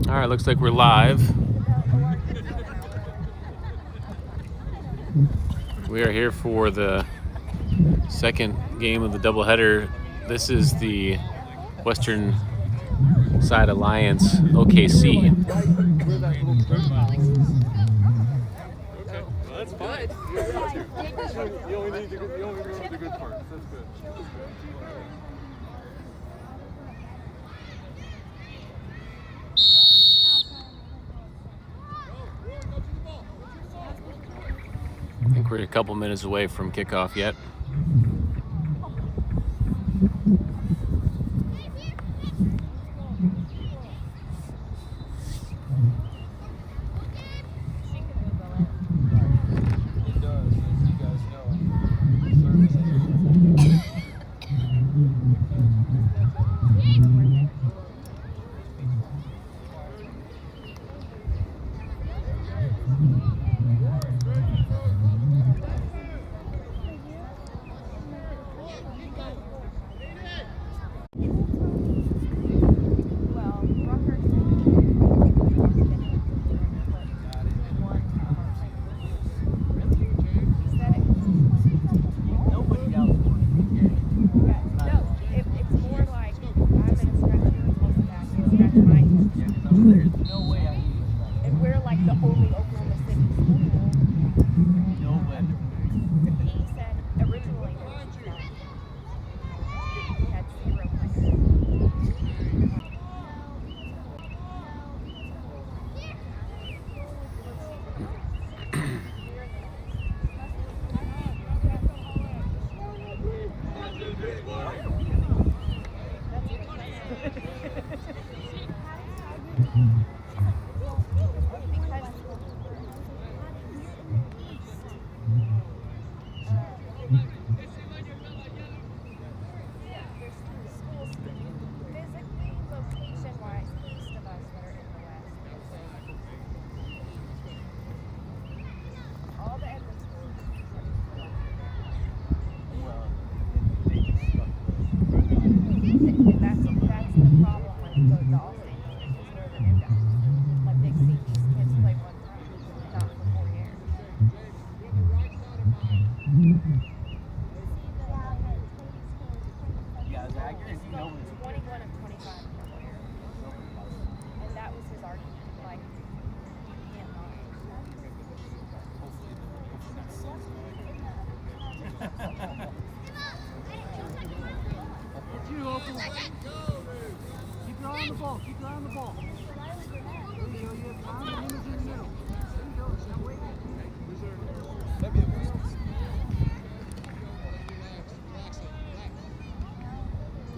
All right, looks like we're live. We are here for the second game of the doubleheader. This is the Western Side Alliance OKC. That's good. You only need the good parts. That's good. I think we're a couple minutes away from kickoff yet.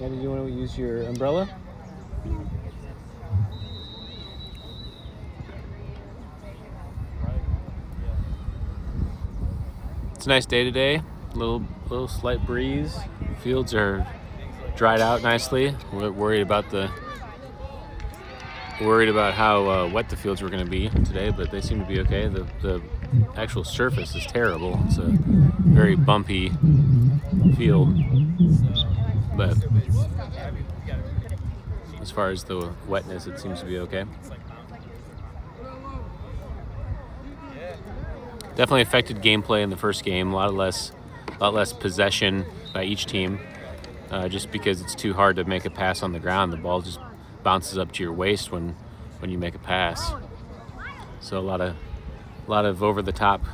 Yeah, did you want to use your umbrella? It's a nice day today. Little slight breeze. Fields are dried out nicely. We're worried about how wet the fields were going to be today, but they seem to be okay. The actual surface is terrible. It's a very bumpy field, but as far as the wetness, it seems to be okay. Definitely affected gameplay in the first game. A lot less possession by each team, just because it's too hard to make a pass on the ground. The ball just bounces up to your waist when you make a pass. So a lot of over the top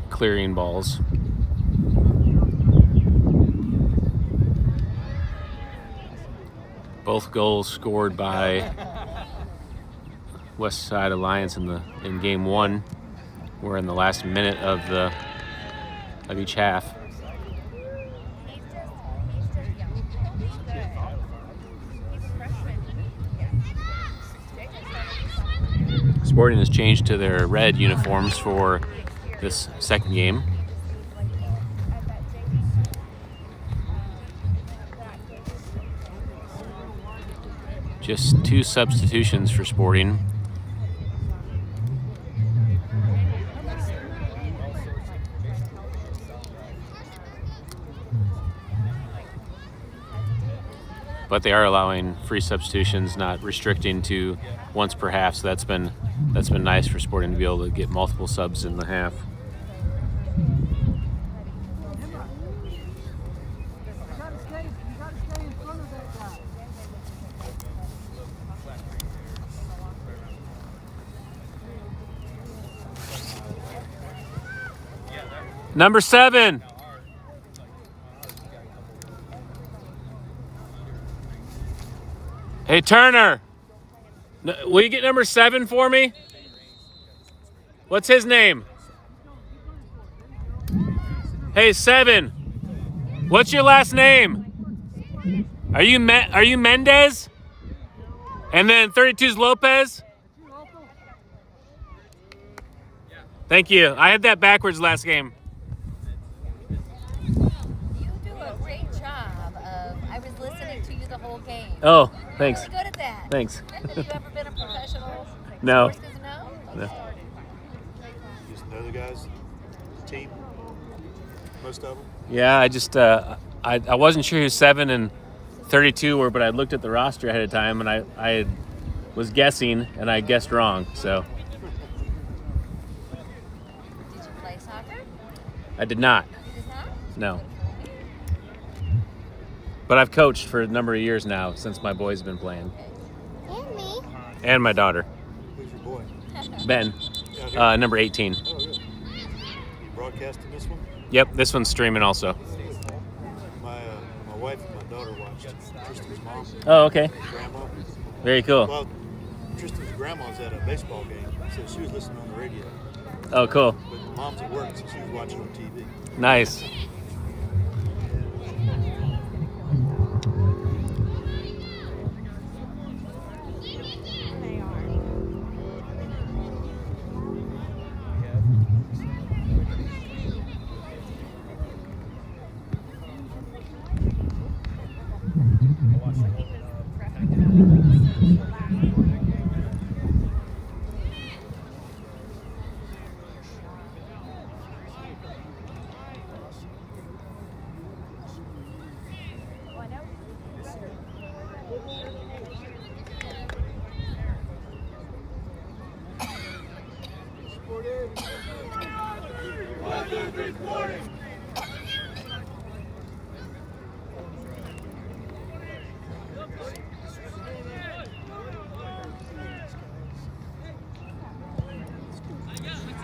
clearing balls. Both goals scored by West Side Alliance in game one. We're in the last minute of each half. Sporting has changed to their red uniforms for this second game. Just 2 substitutions for Sporting. but they are allowing free substitutions, not restricting to once per half. So that's been nice for Sporting to be able to get multiple subs in the half. Number 7. Hey, Turner, will you get number 7 for me? What's his name? Hey, 7. What's your last name? Are you Mendez? And then 32's Lopez? Thank you. I had that backwards last game. I was listening to you the whole game. Oh, thanks. Really good at that. Thanks. Have you ever been a professional? No. Sports no? No. Just know the guys, the team, most of them. Yeah, I just I wasn't sure who 7 and 32 were, but I looked at the roster ahead of time and I was guessing and I guessed wrong. So Did you play soccer? I did not. You did not? No. But I've coached for a number of years now since my boy's been playing. And me. And my daughter. Who's your boy? Ben, number 18. Oh, really? You broadcasting this one? Yep, this one's streaming also. My wife and my daughter watched Tristan's mom, Oh, okay. grandma. Very cool. Well, Tristan's grandma's at a baseball game, so she was listening on the radio. Oh, cool. But mom's at work, so she was watching on TV. Nice.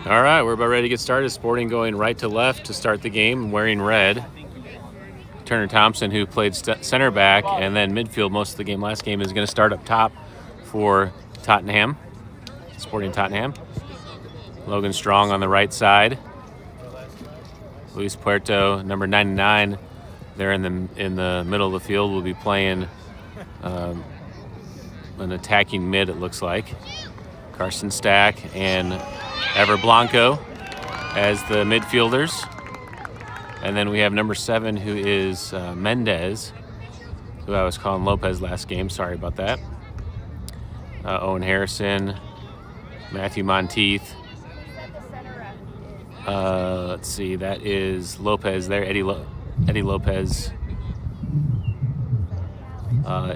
All right, we're about ready to get started. Sporting going right to left to start the game, wearing red. Turner Thompson, who played center back and then midfield most of the game last game, is going to start up top for Tottenham, Sporting Tottenham. Logan Strong on the right side. Luis Puerto, number 99, there in the middle of the field, will be playing an attacking mid, it looks like. Carson Stack and Ever Blanco as the midfielders. And then we have number 7, who is Mendez, who I was calling Lopez last game. Sorry about that. Owen Harrison, Matthew Monteith. Let's see, that is Lopez there, Eddie Lopez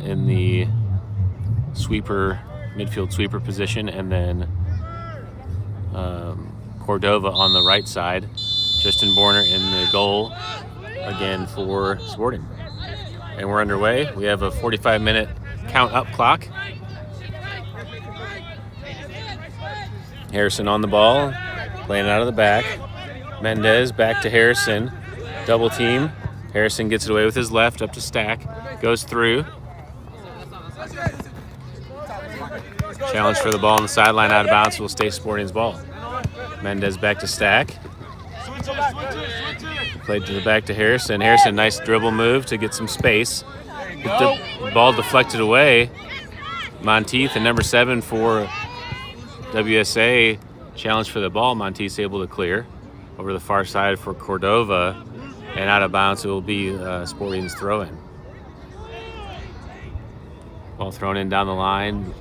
in the midfield sweeper position, and then Cordova on the right side. Tristan Borner in the goal again for Sporting. And we're underway. We have a 45-minute count-up clock. Harrison on the ball, playing out of the back. Mendez back to Harrison. Double team. Harrison gets it away with his left up to Stack. Goes through. Challenge for the ball on the sideline, out of bounds. Will stay Sporting's ball. Mendez back to Stack. Played to the back to Harrison. Harrison, nice dribble move to get some space. The ball deflected away. Monteith and number 7 for WSA. Challenge for the ball. Monteith's able to clear over the far side for Cordova. And out of bounds, it will be Sporting's throw-in. Ball thrown in down the line.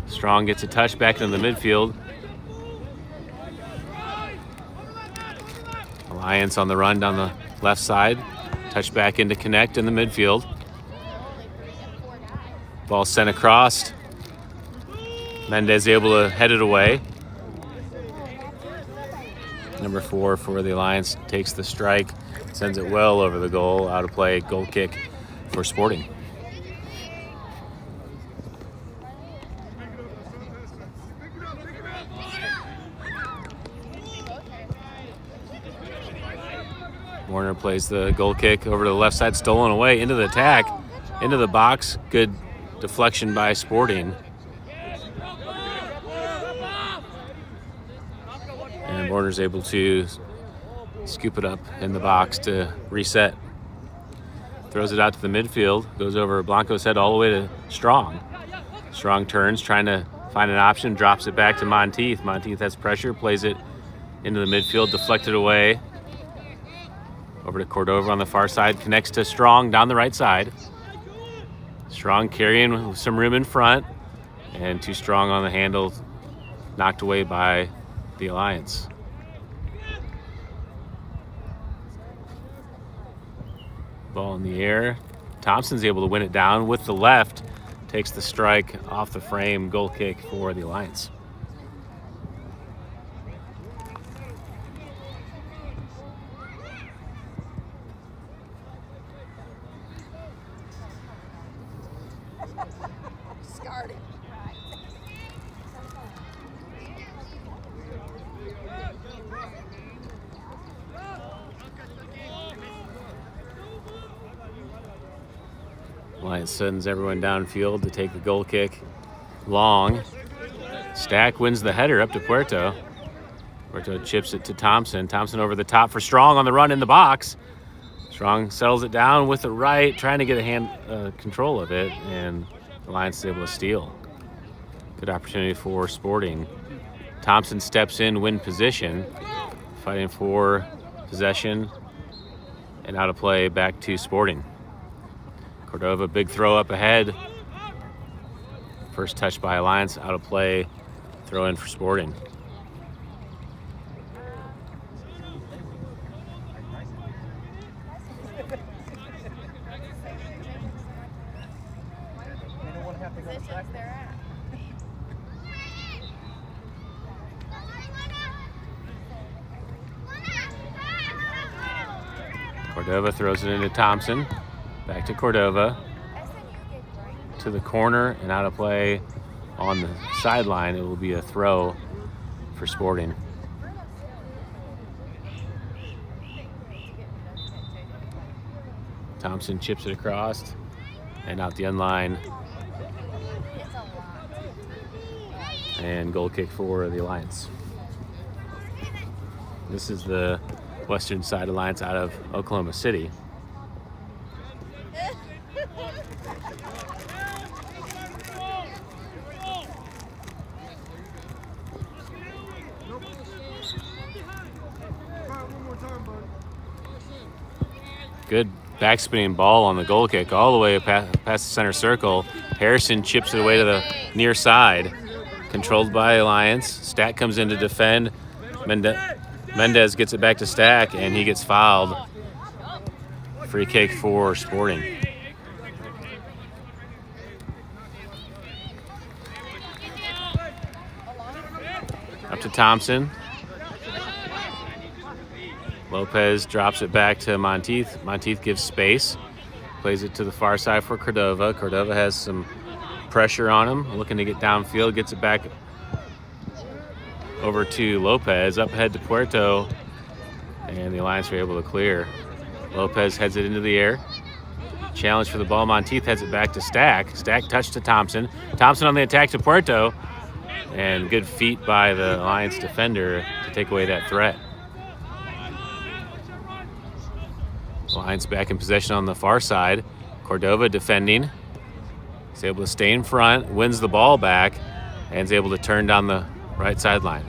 Strong gets a touch back into the midfield. Alliance on the run down the left side. Touch back into connect in the midfield. Ball sent across. Mendez able to head it away. Number 4 for the Alliance takes the strike, sends it well over the goal. Out of play, goal kick for Sporting. Warner plays the goal kick over to the left side, stolen away into the attack, into the box. Good deflection by Sporting. And Warner's able to scoop it up in the box to reset. Throws it out to the midfield, goes over Blanco's head all the way to Strong. Strong turns, trying to find an option, drops it back to Monteith. Monteith has pressure, plays it into the midfield, deflected away. Over to Cordova on the far side, connects to Strong down the right side. Strong carrying with some room in front, and too strong on the handle, knocked away by the Alliance. Ball in the air. Thompson's able to win it down with the left, takes the strike off the frame, goal kick for the Alliance. Alliance sends everyone downfield to take the goal kick. Long. Stack wins the header up to Puerto. Puerto chips it to Thompson. Thompson over the top for Strong on the run in the box. Strong settles it down with the right, trying to get a hand control of it, and Alliance is able to steal. Good opportunity for Sporting. Thompson steps in, win position, fighting for possession, and out of play back to Sporting. Cordova, big throw up ahead. First touch by Alliance, out of play, throw in for Sporting. Cordova throws it into Thompson. Back to Cordova. To the corner and out of play on the sideline. It will be a throw for Sporting. Thompson chips it across and out the end line. And goal kick for the Alliance. This is the Western Side Alliance out of Oklahoma City. Good backspinning ball on the goal kick all the way past the center circle. Harrison chips it away to the near side. Controlled by Alliance. Stack comes in to defend. Mendez gets it back to Stack, and he gets fouled. Free kick for Sporting. Up to Thompson. Lopez drops it back to Monteith. Monteith gives space. Plays it to the far side for Cordova. Cordova has some pressure on him. Looking to get downfield. Gets it back over to Lopez. Up ahead to Puerto. And the Alliance are able to clear. Lopez heads it into the air. Challenge for the ball. Monteith heads it back to Stack. Stack touch to Thompson. Thompson on the attack to Puerto. And good feet by the Alliance defender to take away that threat. Alliance back in possession on the far side. Cordova defending. He's able to stay in front, wins the ball back, and is able to turn down the right sideline.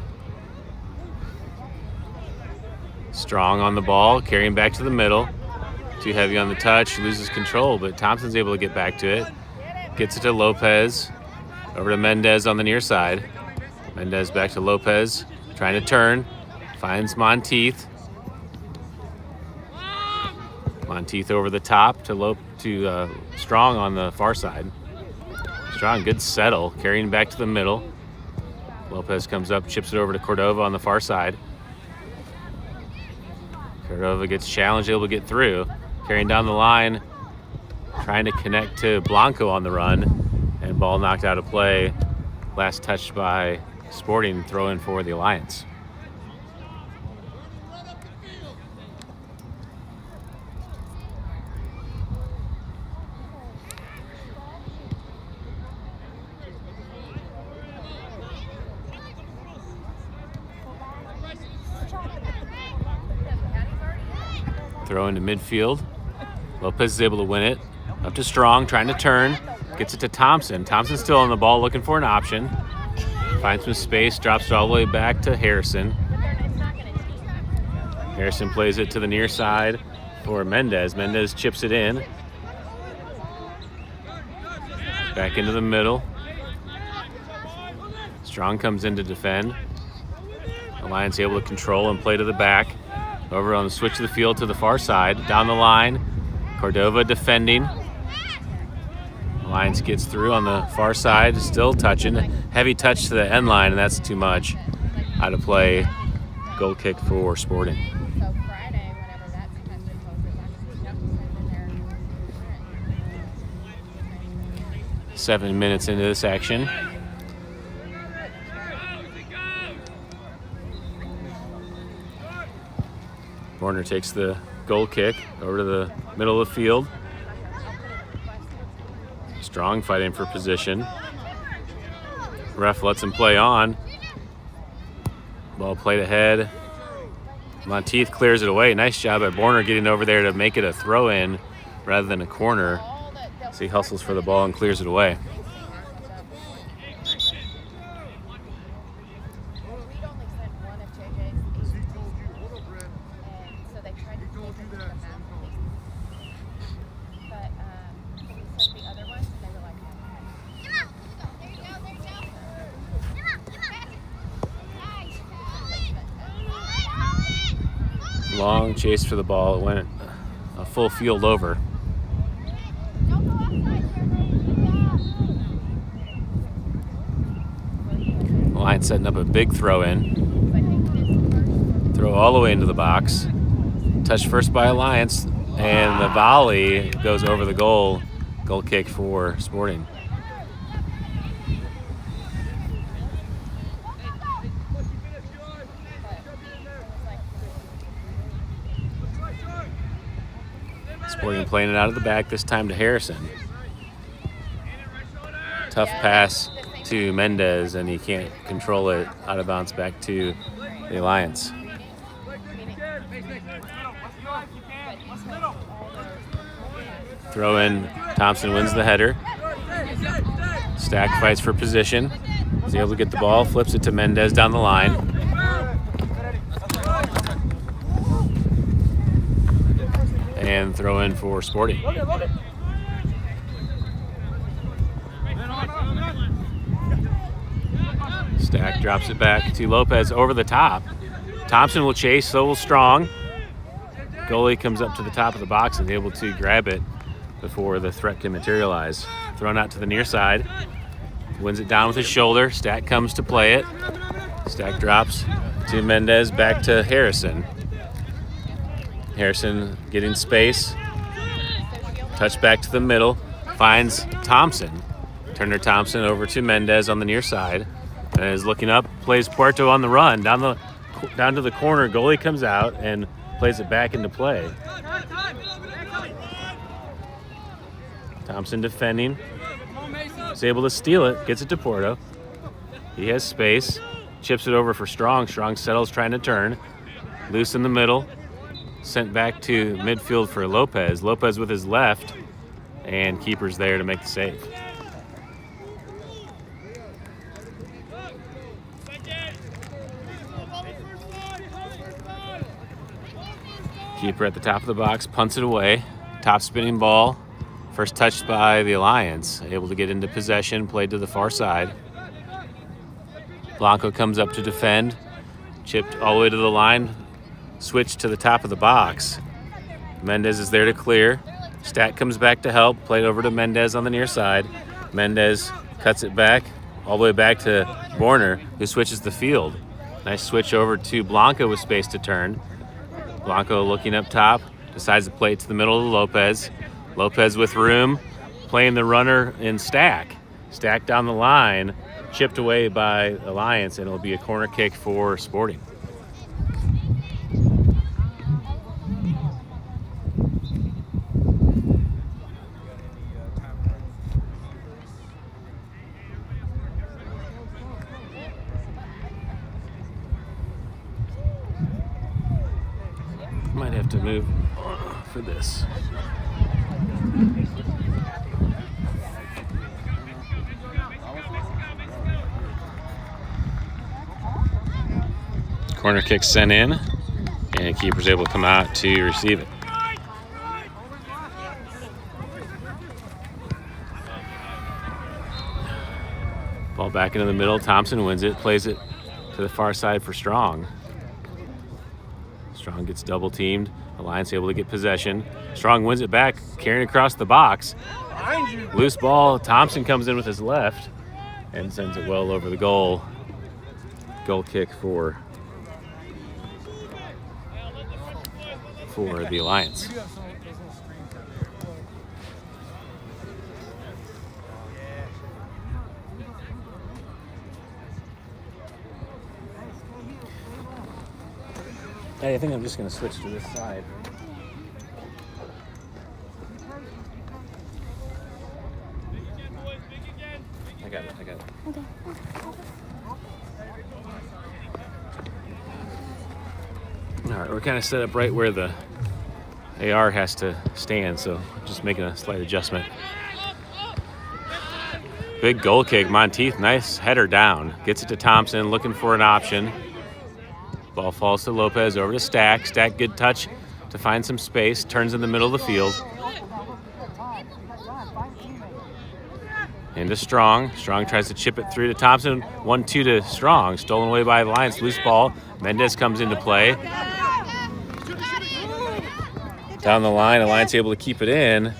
Strong on the ball, carrying back to the middle. Too heavy on the touch, loses control, but Thompson's able to get back to it. Gets it to Lopez. Over to Mendez on the near side. Mendez back to Lopez, trying to turn. Finds Monteith. Monteith over the top to Strong on the far side. Strong, good settle, carrying back to the middle. Lopez comes up, chips it over to Cordova on the far side. Cordova gets challenged, able to get through. Carrying down the line, trying to connect to Blanco on the run, and ball knocked out of play. Last touched by Sporting, throw in for the Alliance. Throw into midfield. Lopez is able to win it. Up to Strong, trying to turn. Gets it to Thompson. Thompson's still on the ball, looking for an option. Finds some space, drops it all the way back to Harrison. Harrison plays it to the near side for Mendez. Mendez chips it in. Back into the middle. Strong comes in to defend. Alliance able to control and play to the back. Over on the switch of the field to the far side. Down the line. Cordova defending. Alliance gets through on the far side. Still touching. Heavy touch to the end line, and that's too much. Out of play. Goal kick for Sporting. So Friday, whenever that has been posted, that's there. 7 minutes into this action. Warner takes the goal kick over to the middle of the field. Strong fighting for position. Ref lets him play on. Ball played ahead. Monteith clears it away. Nice job at Borner getting over there to make it a throw-in rather than a corner. So he hustles for the ball and clears it away. Long chase for the ball. It went a full field over. Alliance setting up a big throw in. Throw all the way into the box. Touched first by Alliance, and the volley goes over the goal. Goal kick for Sporting. Sporting playing it out of the back, this time to Harrison. Tough pass to Mendez, and he can't control it. Out of bounds back to the Alliance. Throw in, Thompson wins the header. Stack fights for position. He's able to get the ball, flips it to Mendez down the line. And throw in for Sporting. Stack drops it back to Lopez over the top. Thompson will chase, so will Strong. Goalie comes up to the top of the box and is able to grab it before the threat can materialize. Thrown out to the near side. Wins it down with his shoulder. Stack comes to play it. Stack drops to Mendez, back to Harrison. Harrison getting space. Touch back to the middle. Finds Thompson. Turner Thompson over to Mendez on the near side. And is looking up. Plays Puerto on the run. Down to the corner. Goalie comes out and plays it back into play. Thompson defending. Is able to steal it. Gets it to Porto. He has space. Chips it over for Strong. Strong settles, trying to turn. Loose in the middle. Sent back to midfield for Lopez. Lopez with his left, and keeper's there to make the save. Keeper at the top of the box, punts it away. Top spinning ball. First touched by the Alliance. Able to get into possession, played to the far side. Blanco comes up to defend. Chipped all the way to the line. Switch to the top of the box. Mendez is there to clear. Stack comes back to help. Played over to Mendez on the near side. Mendez Cuts it back, all the way back to Borner, who switches the field. Nice switch over to Blanco with space to turn. Blanco looking up top, decides to play it to the middle of Lopez. Lopez with room, playing the runner in Stack. Stack down the line, chipped away by Alliance, and it'll be a corner kick for Sporting. Might have to move for this. Corner kick sent in, and keeper's able to come out to receive it. Ball back into the middle. Thompson wins it, plays it to the far side for Strong. Strong gets double teamed. Alliance able to get possession. Strong wins it back, carrying across the box. Loose ball. Thompson comes in with his left and sends it well over the goal. Goal kick for the Alliance. Hey, I think I'm just going to switch to this side. I got it. Okay. All right, we're kind of set up right where the AR has to stand, so just making a slight adjustment. Big goal kick. Monteith, nice header down. Gets it to Thompson, looking for an option. Ball falls to Lopez, over to Stack. Stack, good touch to find some space. Turns in the middle of the field. Into Strong. Strong tries to chip it through to Thompson. 1-2 to Strong. Stolen away by Alliance. Loose ball. Mendez comes into play. Down the line, Alliance able to keep it in.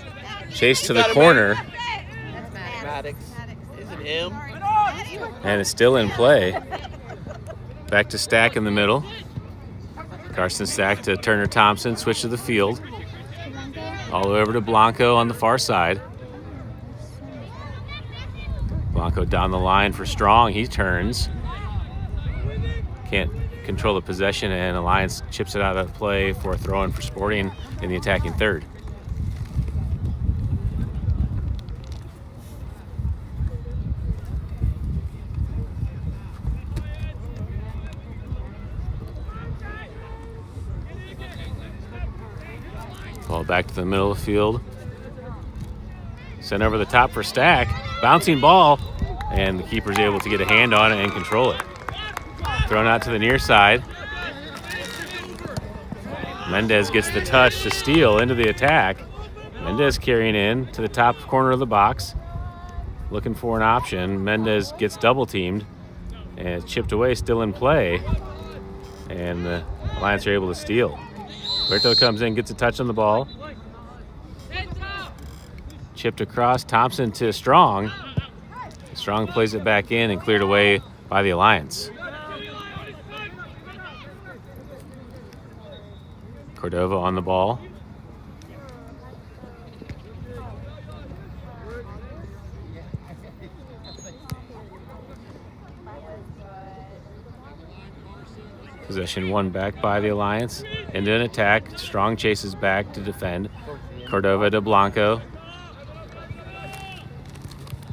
Chase to the corner. Maddox. Is it him? And it's still in play. Back to Stack in the middle. Carson Stack to Turner Thompson. Switch to the field. All the way over to Blanco on the far side. Blanco down the line for Strong. He turns. Can't control the possession, and Alliance chips it out of play for a throw-in for Sporting in the attacking third. Ball back to the middle of the field. Sent over the top for Stack. Bouncing ball, and the keeper's able to get a hand on it and control it. Thrown out to the near side. Mendez gets the touch to steal into the attack. Mendez carrying in to the top corner of the box. Looking for an option. Mendez gets double teamed and it's chipped away, still in play. And the Alliance are able to steal. Puerto comes in, gets a touch on the ball. Chipped across, Thompson to Strong. Strong plays it back in and cleared away by the Alliance. Cordova on the ball. Possession won back by the Alliance. Into an attack. Strong chases back to defend. Cordova to Blanco.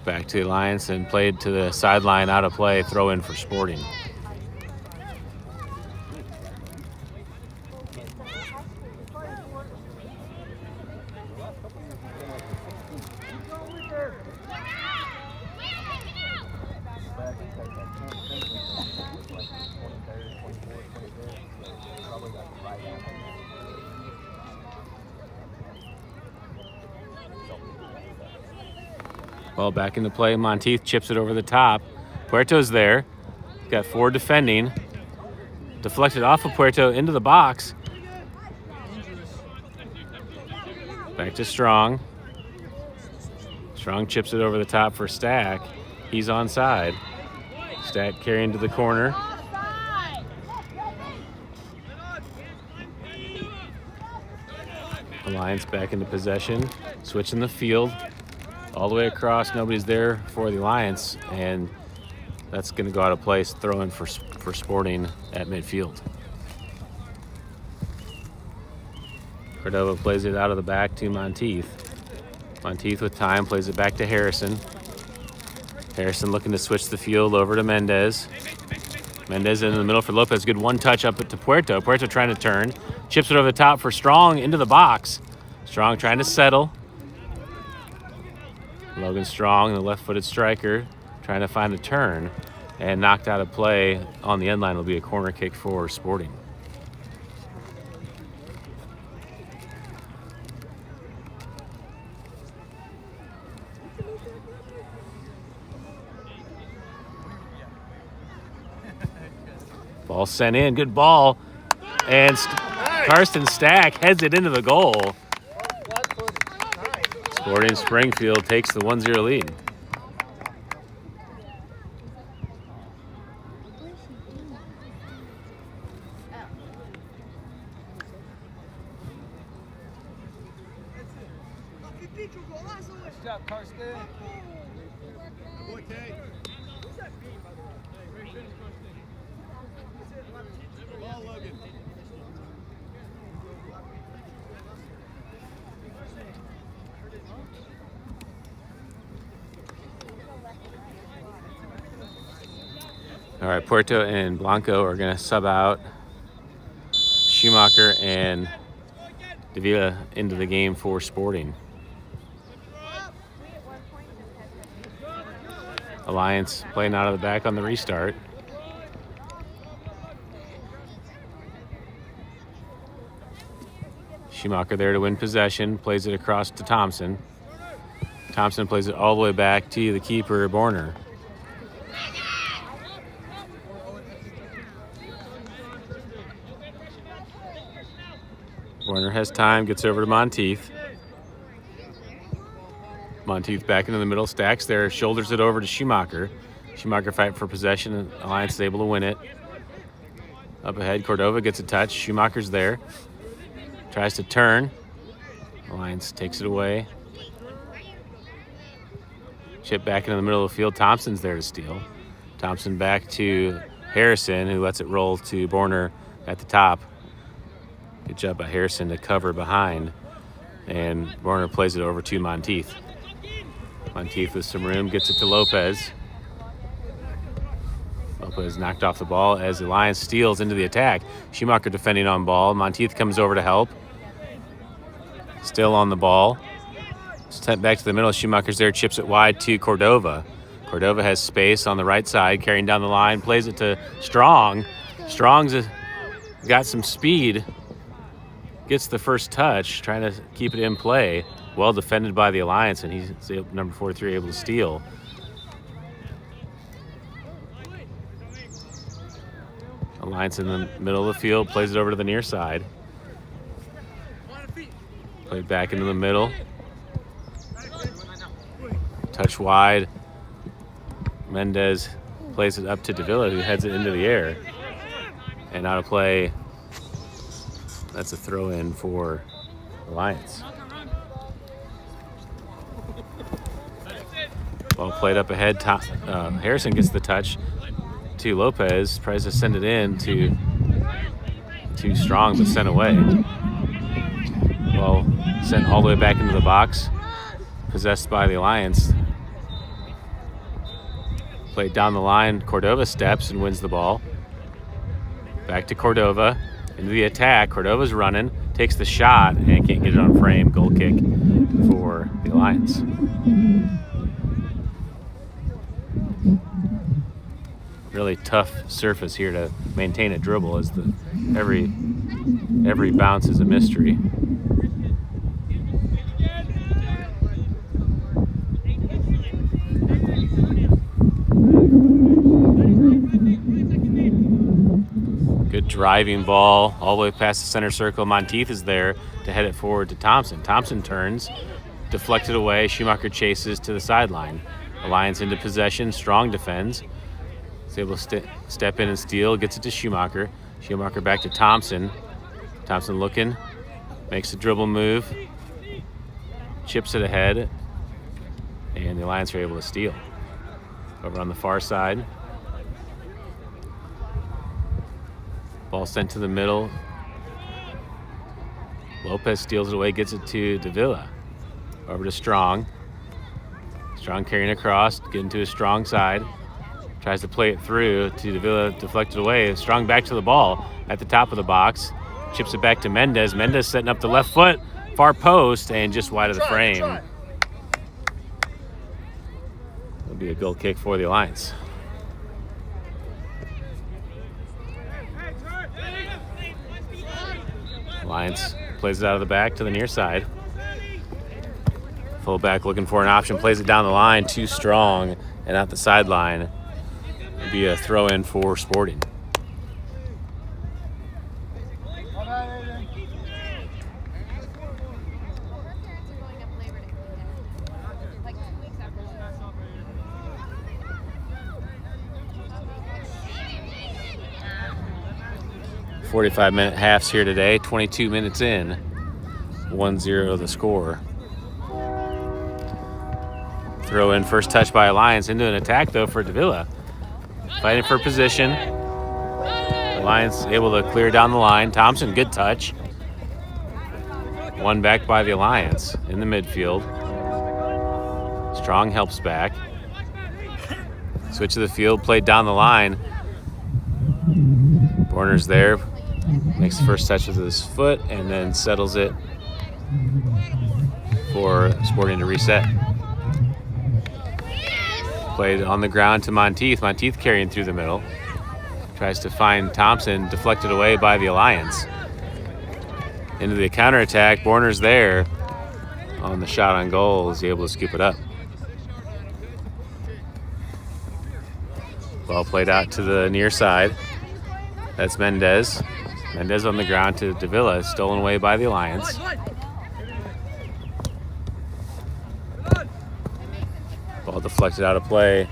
Back to the Alliance and played to the sideline, out of play. Throw in for Sporting. Ball back into play. Monteith chips it over the top. Puerto's there. Got four defending. Deflected off of Puerto into the box. Back to Strong. Strong chips it over the top for Stack. He's onside. Stack carrying to the corner. Alliance back into possession. Switching the field. All the way across. Nobody's there for the Alliance. And that's going to go out of place. Throw in for Sporting at midfield. Cordova plays it out of the back to Monteith. Monteith with time plays it back to Harrison. Harrison looking to switch the field over to Mendez. Mendez in the middle for Lopez. Good one touch up to Puerto. Puerto trying to turn. Chips it over the top for Strong into the box. Strong trying to settle. Logan Strong, the left-footed striker, trying to find a turn. And knocked out of play on the end line will be a corner kick for Sporting. Ball sent in, good ball. And Karsten Stack heads it into the goal. Sporting Springfield takes the 1-0 lead. Good job, Karsten. All right, Puerto and Blanco are going to sub out Schumacher and Davila into the game for Sporting. Alliance playing out of the back on the restart. Schumacher there to win possession, plays it across to Thompson. Thompson plays it all the way back to the keeper, Borner. Borner has time, gets over to Monteith. Monteith back into the middle, Stacks there, shoulders it over to Schumacher. Schumacher fighting for possession, and Alliance is able to win it. Up ahead, Cordova gets a touch. Schumacher's there. Tries to turn. Alliance takes it away. Chip back into the middle of the field. Thompson's there to steal. Thompson back to Harrison, who lets it roll to Borner at the top. Good job by Harrison to cover behind. And Borner plays it over to Monteith. Monteith with some room, gets it to Lopez. Lopez knocked off the ball as the Alliance steals into the attack. Schumacher defending on ball. Monteith comes over to help. Still on the ball. Sent back to the middle. Schumacher's there, chips it wide to Cordova. Cordova has space on the right side, carrying down the line, plays it to Strong. Strong's got some speed. Gets the first touch, trying to keep it in play. Well defended by the Alliance, and he's number 43 able to steal. Alliance in the middle of the field, plays it over to the near side. Played back into the middle. Touch wide. Mendez plays it up to Davila, who heads it into the air. And out of play. That's a throw-in for Alliance. Ball played up ahead. Harrison gets the touch to Lopez. Tries to send it in to Strong, but sent away. Ball sent all the way back into the box. Possessed by the Alliance. Played down the line. Cordova steps and wins the ball. Back to Cordova. Into the attack. Cordova's running. Takes the shot and can't get it on frame. Goal kick for the Alliance. Really tough surface here to maintain a dribble, as every bounce is a mystery. Good driving ball all the way past the center circle. Monteith is there to head it forward to Thompson. Thompson turns, deflected away. Schumacher chases to the sideline. Alliance into possession. Strong defends. He's able to step in and steal. Gets it to Schumacher. Schumacher back to Thompson. Thompson looking. Makes a dribble move. Chips it ahead. And the Alliance are able to steal. Over on the far side. Ball sent to the middle. Lopez steals it away, gets it to Davila. Over to Strong. Strong carrying across, getting to his Strong side. Tries to play it through to Davila, deflected away. Strong back to the ball at the top of the box. Chips it back to Mendez. Mendez setting up the left foot, far post, and just wide of the frame. It'll be a goal kick for the Alliance. Alliance plays it out of the back to the near side. Fullback looking for an option, plays it down the line, too strong, and at the sideline. It'll be a throw-in for Sporting. Like 2 weeks after 45-minute halves here today, 22 minutes in, 1-0 the score. Throw in first touch by Alliance into an attack though for Davila. Fighting for position. Alliance able to clear down the line. Thompson, good touch. One back by the Alliance in the midfield. Strong helps back. Switch of the field, played down the line. Borner's there. Makes the first touch with his foot and then settles it for Sporting to reset. Played on the ground to Monteith. Monteith carrying through the middle. Tries to find Thompson, deflected away by the Alliance. Into the counterattack. Borner's there on the shot on goal. Is he able to scoop it up? Ball played out to the near side. That's Mendez. Mendez on the ground to Davila. Stolen away by the Alliance. Ball deflected out of play.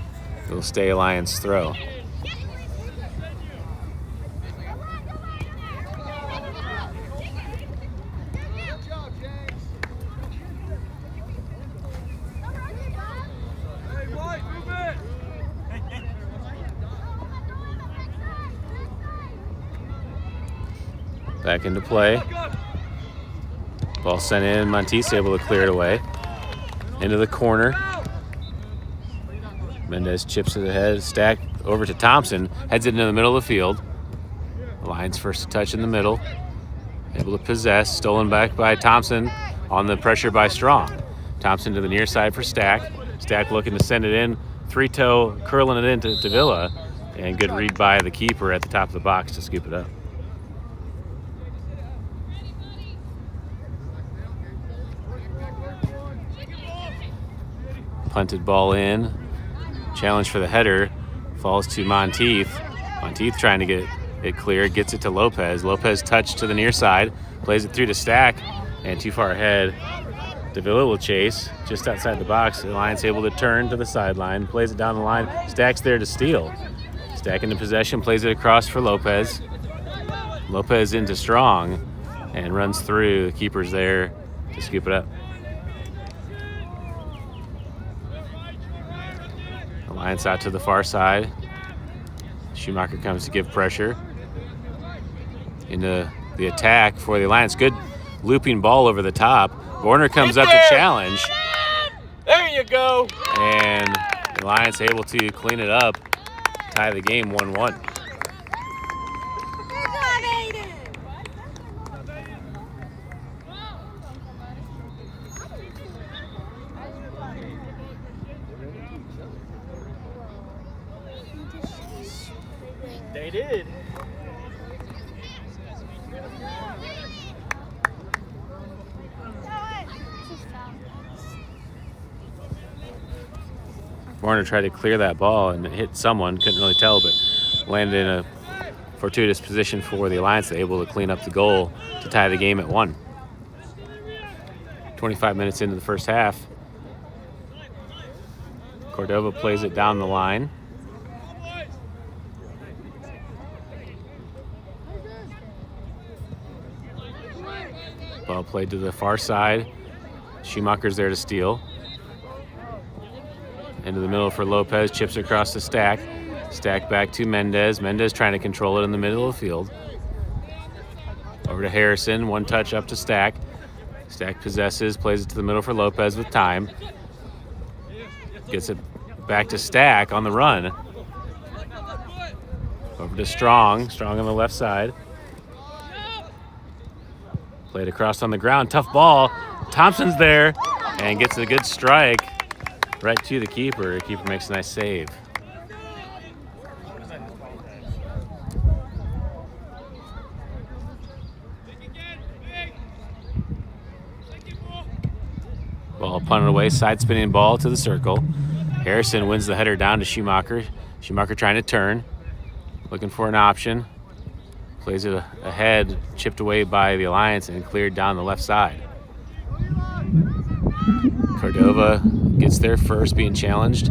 It'll stay Alliance throw. Back into play. Ball sent in. Monteith able to clear it away. Into the corner. Mendez chips it ahead, stack over to Thompson, heads it into the middle of the field. Alliance first touch in the middle. Able to possess, stolen back by Thompson on the pressure by Strong. Thompson to the near side for Stack. Stack looking to send it in, three-toe, curling it into Davila, and good read by the keeper at the top of the box to scoop it up. Punted ball in. Challenge for the header. Falls to Monteith. Monteith trying to get it clear. Gets it to Lopez. Lopez touch to the near side. Plays it through to Stack. And too far ahead. Davila will chase. Just outside the box. Alliance able to turn to the sideline. Plays it down the line. Stack's there to steal. Stack into possession. Plays it across for Lopez. Lopez into Strong. And runs through. The keeper's there to scoop it up. Alliance out to the far side. Schumacher comes to give pressure. Into the attack for the Alliance. Good looping ball over the top. Borner comes up to challenge. There you go. And the Alliance able to clean it up. Tie the game 1-1. They did. Warner tried to clear that ball and it hit someone, couldn't really tell, but landed in a fortuitous position for the Alliance. They're able to clean up the goal to tie the game at 1. 25 minutes into the first half. Cordova plays it down the line. Ball played to the far side. Schumacher's there to steal. Into the middle for Lopez, chips across the Stack. Stack back to Mendez. Mendez trying to control it in the middle of the field. Over to Harrison, one touch up to Stack. Stack possesses, plays it to the middle for Lopez with time. Gets it back to Stack on the run. Over to Strong, Strong on the left side. Played across on the ground, tough ball. Thompson's there and gets a good strike right to the keeper. The keeper makes a nice save. Ball punted away, side spinning ball to the circle. Harrison wins the header down to Schumacher. Schumacher trying to turn, looking for an option. Plays it ahead, chipped away by the Alliance and cleared down the left side. Cordova gets there first, being challenged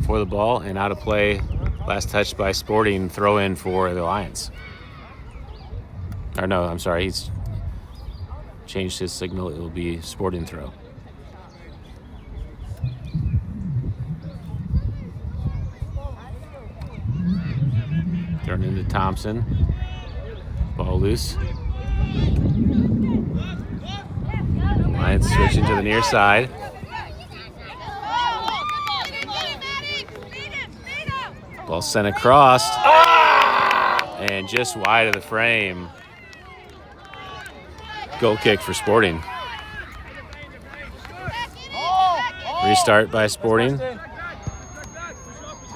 for the ball, and out of play. Last touch by Sporting, throw in for the Alliance. Or no, I'm sorry, he's changed his signal. It will be Sporting throw. Thrown into Thompson. Ball loose. Lions switching to the near side. Ball sent across. And just wide of the frame. Goal kick for Sporting. Restart by Sporting.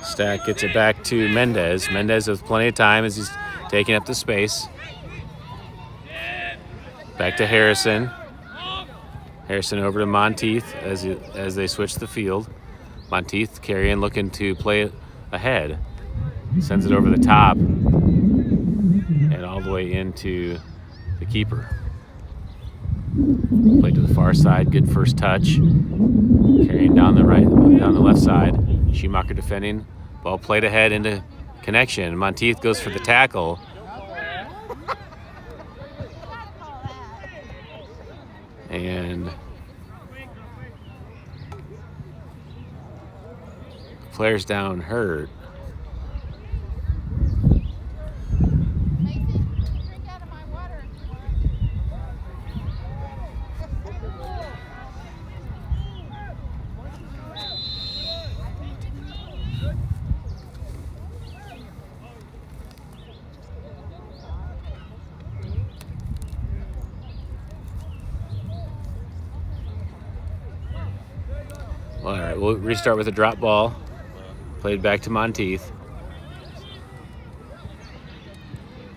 Stack gets it back to Mendez. Mendez with plenty of time as he's taking up the space. Back to Harrison. Harrison over to Monteith as they switch the field. Monteith carrying, looking to play it ahead. Sends it over the top and all the way into the keeper. Play to the far side, good first touch. Carrying down the left side. Schumacher defending. Ball played ahead into connection. Monteith goes for the tackle. And player's down hurt. All right, we'll restart with a drop ball. Played back to Monteith.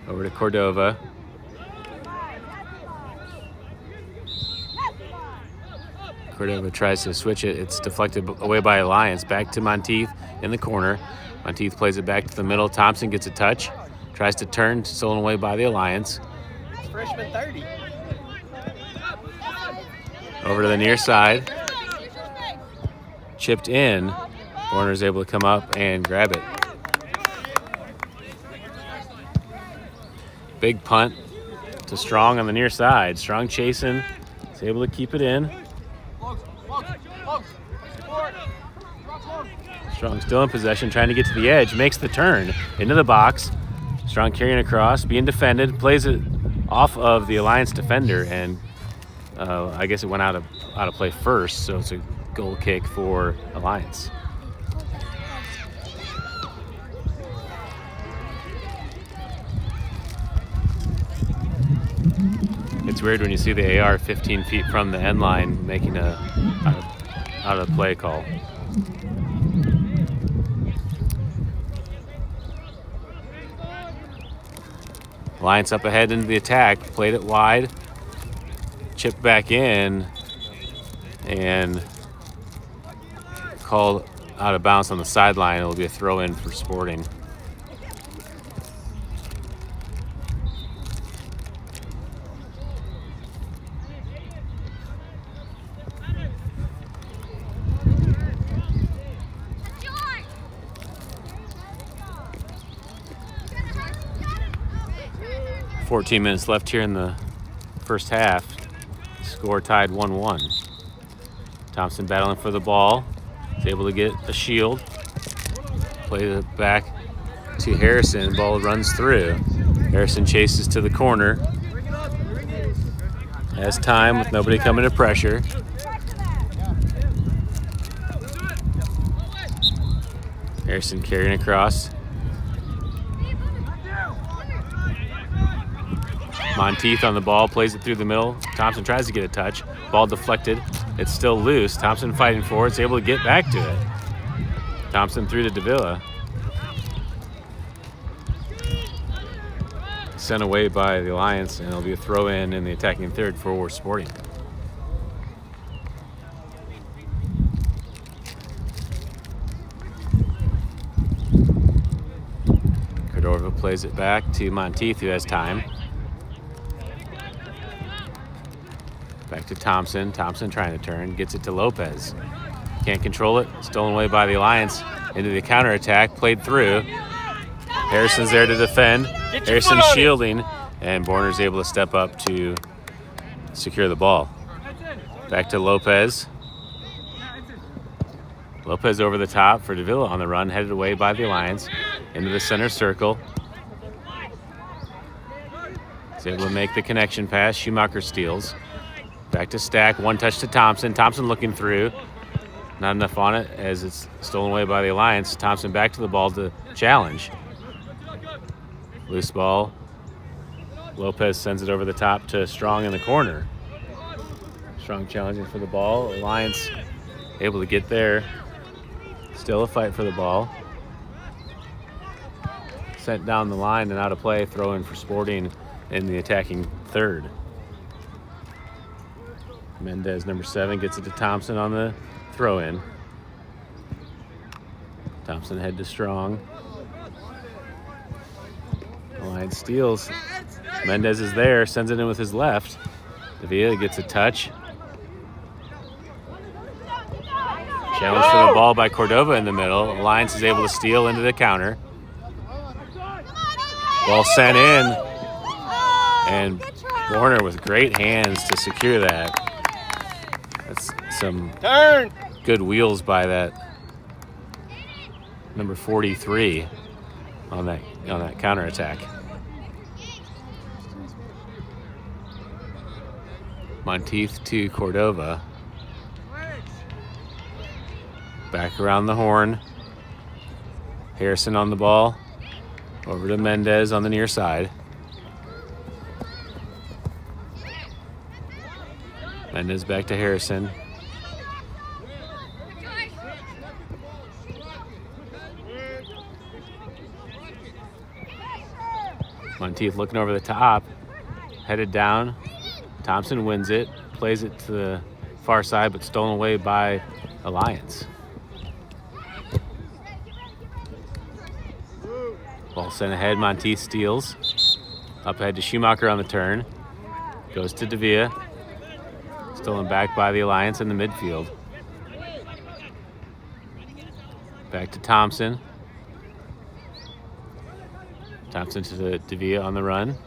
Over to Cordova. Cordova tries to switch it. It's deflected away by Alliance. Back to Monteith in the corner. Monteith plays it back to the middle. Thompson gets a touch. Tries to turn, stolen away by the Alliance. Freshman 30. Over to the near side. Chipped in. Warner's able to come up and grab it. Big punt to Strong on the near side. Strong chasing. Is able to keep it in. Strong still in possession, trying to get to the edge. Makes the turn into the box. Strong carrying across, being defended. Plays it off of the Alliance defender, and I guess it went out of play first, so it's a goal kick for Alliance. It's weird when you see the AR 15 feet from the end line making a out of play call. Alliance up ahead into the attack, played it wide, chipped back in, and called out of bounds on the sideline. It'll be a throw in for Sporting. 14 minutes left here in the first half. Score tied 1-1. Thompson battling for the ball. He's able to get a shield. Play it back to Harrison. Ball runs through. Harrison chases to the corner. Has time with nobody coming to pressure. Harrison carrying across. Monteith on the ball, plays it through the middle. Thompson tries to get a touch. Ball deflected. It's still loose. Thompson fighting for it. It's able to get back to it. Thompson through to Davila. Sent away by the Alliance, and it'll be a throw in the attacking third for Sporting. Cordova plays it back to Monteith, who has time. Back to Thompson. Thompson trying to turn. Gets it to Lopez. Can't control it. Stolen away by the Alliance. Into the counterattack. Played through. Harrison's there to defend. Harrison shielding. And Borner's able to step up to secure the ball. Back to Lopez. Lopez over the top for Davila on the run. Headed away by the Alliance. Into the center circle. He's able to make the connection pass. Schumacher steals. Back to Stack, one touch to Thompson. Thompson looking through. Not enough on it as it's stolen away by the Alliance. Thompson back to the ball to challenge. Loose ball. Lopez sends it over the top to Strong in the corner. Strong challenging for the ball. Alliance able to get there. Still a fight for the ball. Sent down the line and out of play. Throw in for Sporting in the attacking third. Mendez, number 7, gets it to Thompson on the throw-in. Thompson head to Strong. Alliance steals. Mendez is there, sends it in with his left. Davila gets a touch. Challenge for the ball by Cordova in the middle. Alliance is able to steal into the counter. Ball sent in. And Warner with great hands to secure that. That's some good wheels by that number 43 on that counterattack. Monteith to Cordova. Back around the horn. Harrison on the ball. Over to Mendez on the near side. Mendez back to Harrison. Monteith looking over the top. Headed down. Thompson wins it. Plays it to the far side, but stolen away by Alliance. Ball sent ahead. Monteith steals. Up ahead to Schumacher on the turn. Goes to Davila. Stolen back by the Alliance in the midfield. Back to Thompson. Thompson to the Davila on the run.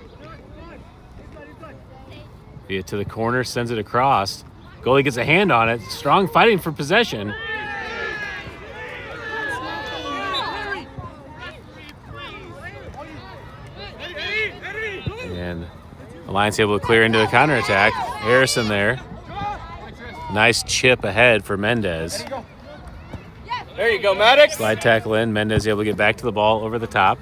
Davila to the corner, sends it across. Goalie gets a hand on it. Strong fighting for possession. And Alliance able to clear into the counterattack. Harrison there. Nice chip ahead for Mendez. There you go, Maddox. Slide tackle in. Mendez able to get back to the ball over the top.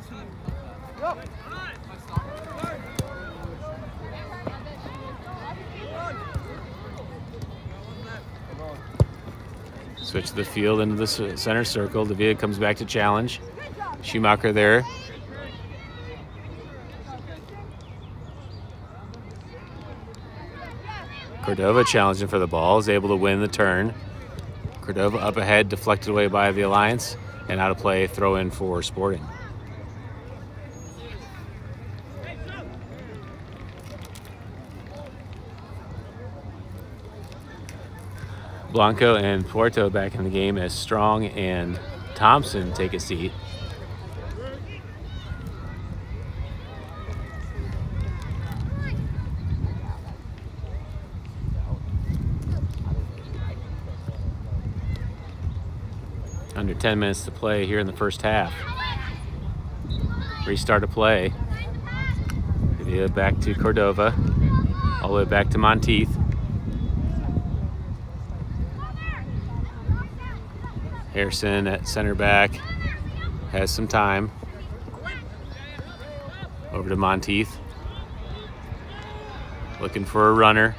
Switch to the field into the center circle. Davila comes back to challenge. Schumacher there. Cordova challenging for the ball, is able to win the turn. Cordova up ahead, deflected away by the Alliance, and out of play, throw in for Sporting. Blanco and Puerto back in the game as Strong and Thompson take a seat. 10 minutes to play here in the first half. Restart of play. Davia back to Cordova. All the way back to Monteith. Harrison at center back has some time. Over to Monteith. Looking for a runner.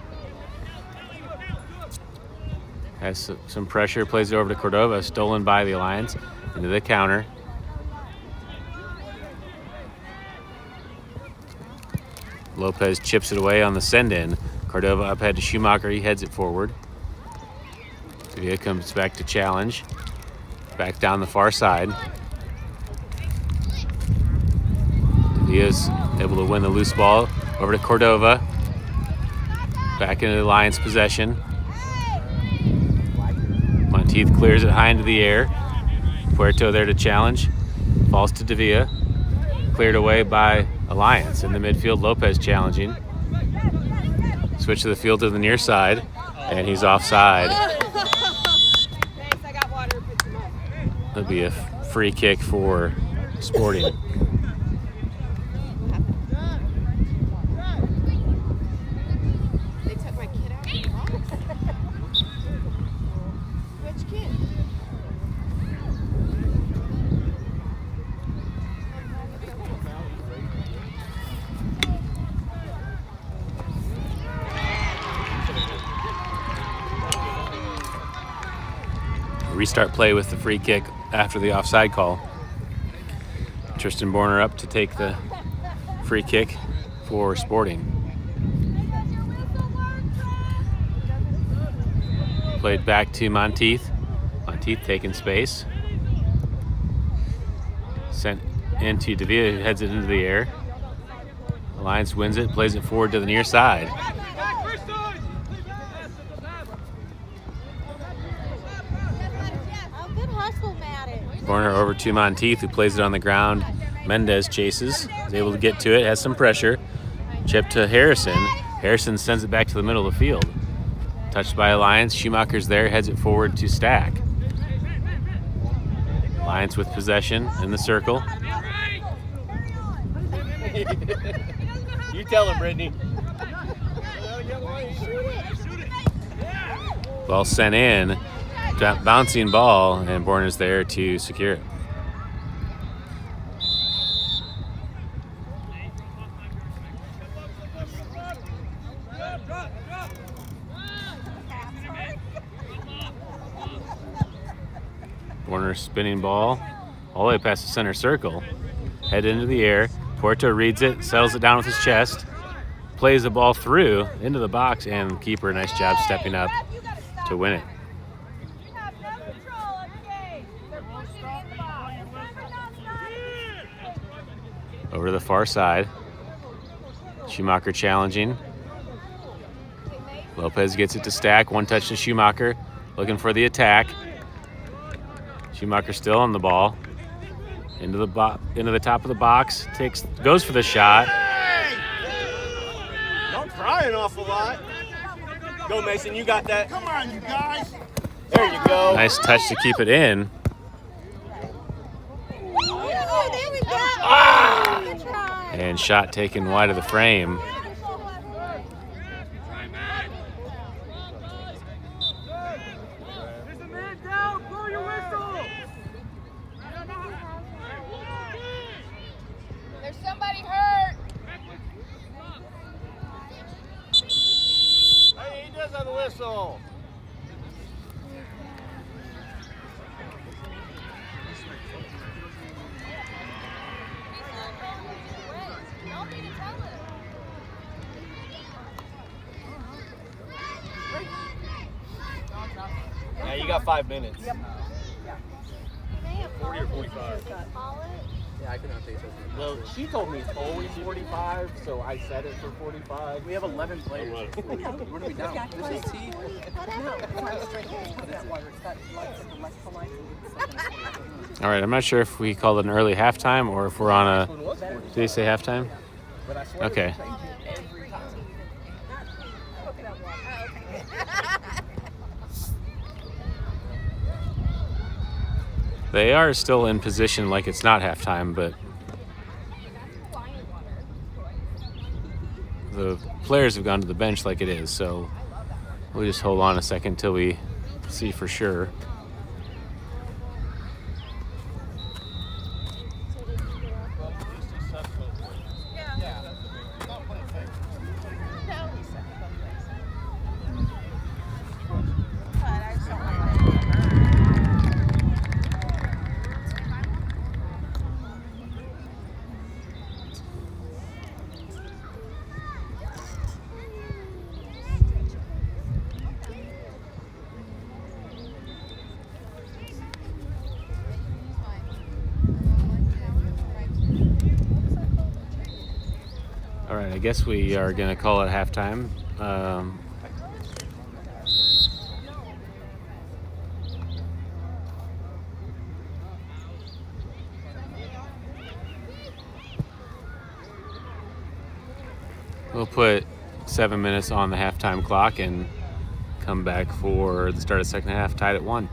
Has some pressure, plays it over to Cordova, stolen by the Alliance, into the counter. Lopez chips it away on the send-in. Cordova up ahead to Schumacher, he heads it forward. Davia comes back to challenge. Back down the far side. Davia's able to win the loose ball over to Cordova. Back into the Alliance possession. Monteith clears it high into the air. Puerto there to challenge. Falls to Davia. Cleared away by Alliance. In the midfield, Lopez challenging. Switch to the field to the near side. And he's offside. That'll be a free kick for Sporting. They took my kid out of the box. Which kid? Restart play with the free kick after the offside call. Tristan Borner up to take the free kick for Sporting. Played back to Monteith. Monteith taking space. Sent into Davia, who heads it into the air. Alliance wins it, plays it forward to the near side. Corner over to Monteith, who plays it on the ground. Mendez chases, is able to get to it, has some pressure. Chip to Harrison. Harrison sends it back to the middle of the field. Touched by Alliance. Schumacher's there, heads it forward to Stack. Alliance with possession in the circle. You tell him, Brittany. Ball sent in. Bouncing ball, and Borner's there to secure it. Borner spinning ball all the way past the center circle. Head into the air. Puerto reads it, settles it down with his chest, plays the ball through into the box, and keeper, nice job stepping up to win it. Over to the far side. Schumacher challenging. Lopez gets it to Stack. One touch to Schumacher. Looking for the attack. Schumacher still on the ball. Into the top of the box. Goes for the shot. Don't try an awful lot. Go, Mason. You got that. Come on, you guys. There you go. Nice touch to keep it in. Oh, there we go. Ah! Good try. And shot taken wide of the frame. There's a man down. Blow your whistle. There's somebody hurt. Hey, he does have a whistle. Yeah, you got 5 minutes. Yep. 40 or 45. Yeah, I cannot say something. Well, she told me it's always 45, so I set it for 45. We have 11 players. What are we down? This is T. All right, I'm not sure if we called it an early halftime or if we're on a... Did they say halftime? Okay. They are still in position like it's not halftime, but the players have gone to the bench like it is, so we'll just hold on a second till we see for sure. All right, I guess we are going to call it halftime. We'll put 7 minutes on the halftime clock and come back for the start of the second half, tied at 1.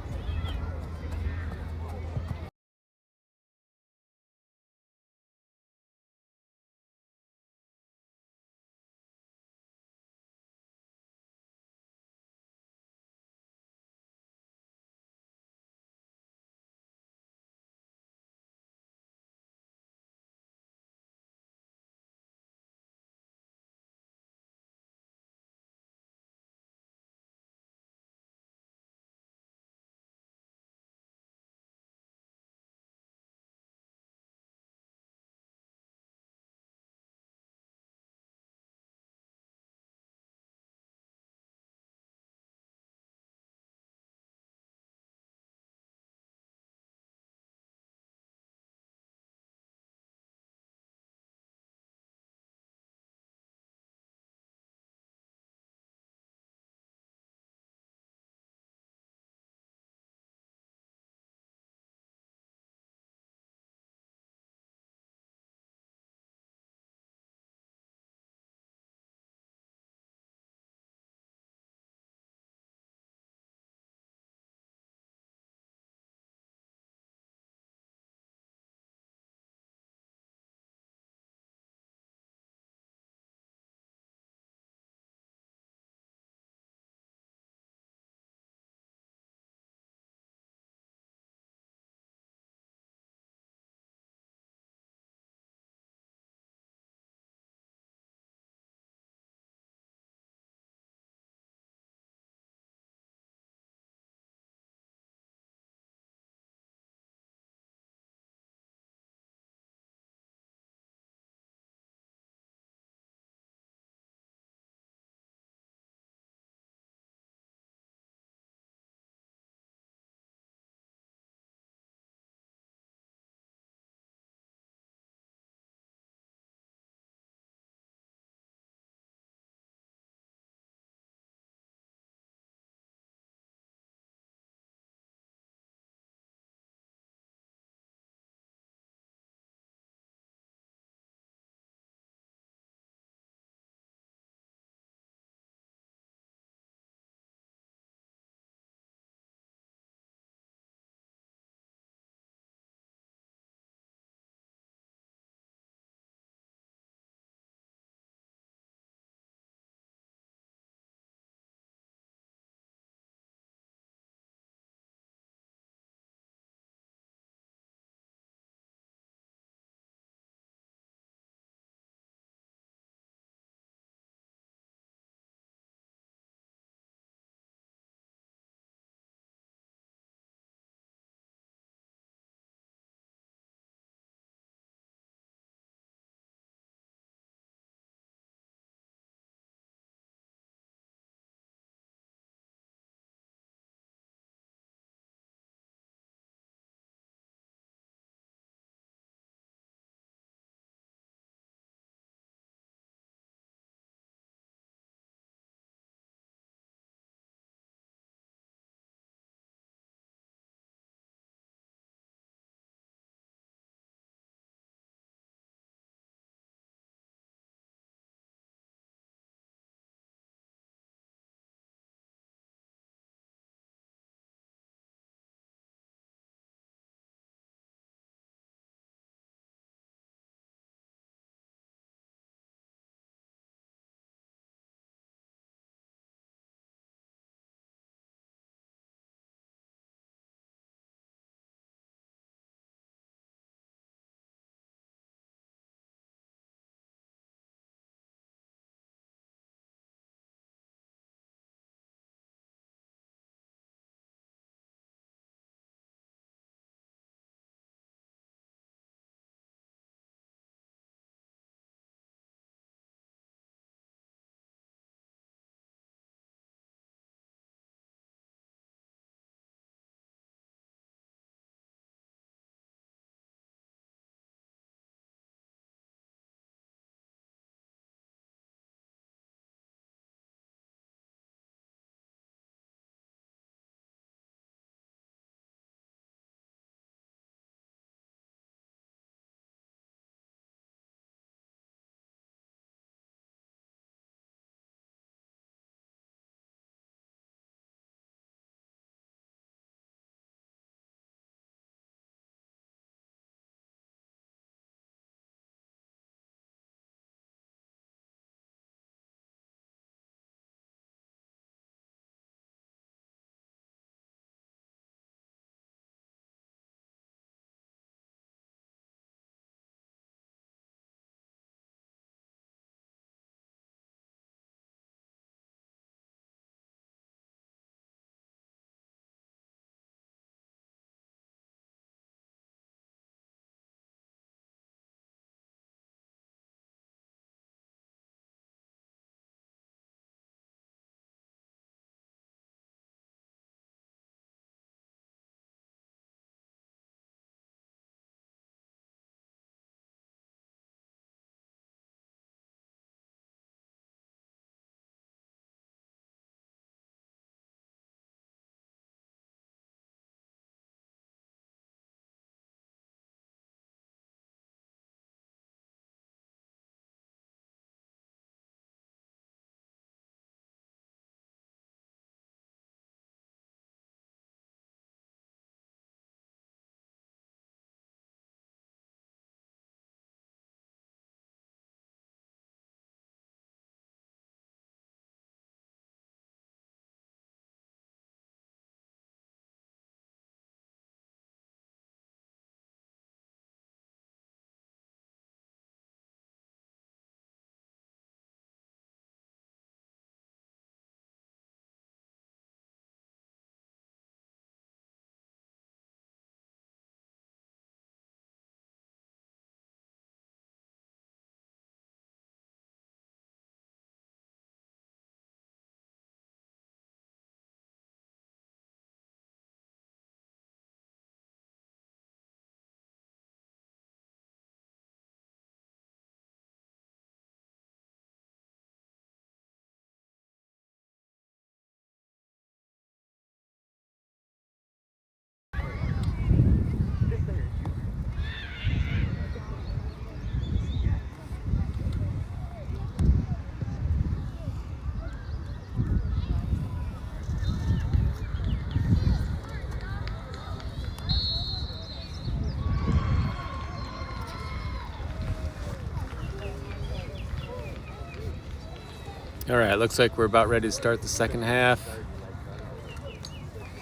All right, looks like we're about ready to start the second half.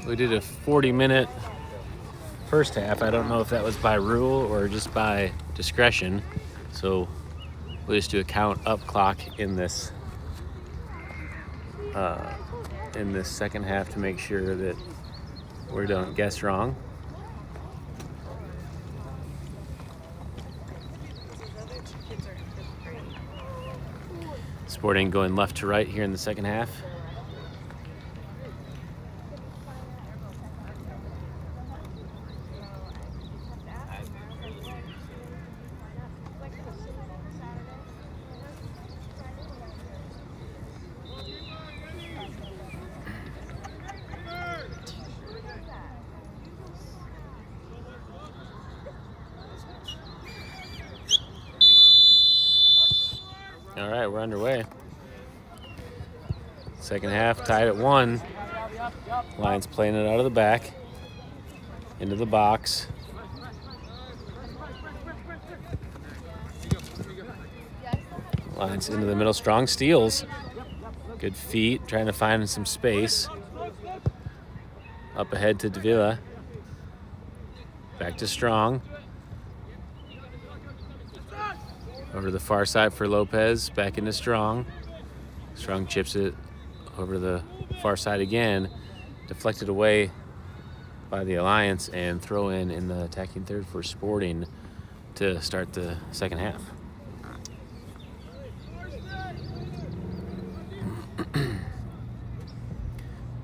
We did a 40-minute first half. I don't know if that was by rule or just by discretion. So we'll just do a count up clock in this second half to make sure that we don't guess wrong. Sporting going left to right here in the second half. All right, we're underway. Second half, tied at 1. Lions playing it out of the back, into the box. Lions into the middle, strong steals. Good feet, trying to find some space. Up ahead to Davila. Back to Strong. Over to the far side for Lopez, back into Strong. Strong chips it over to the far side again, deflected away by the Alliance, and throw in the attacking third for Sporting to start the second half.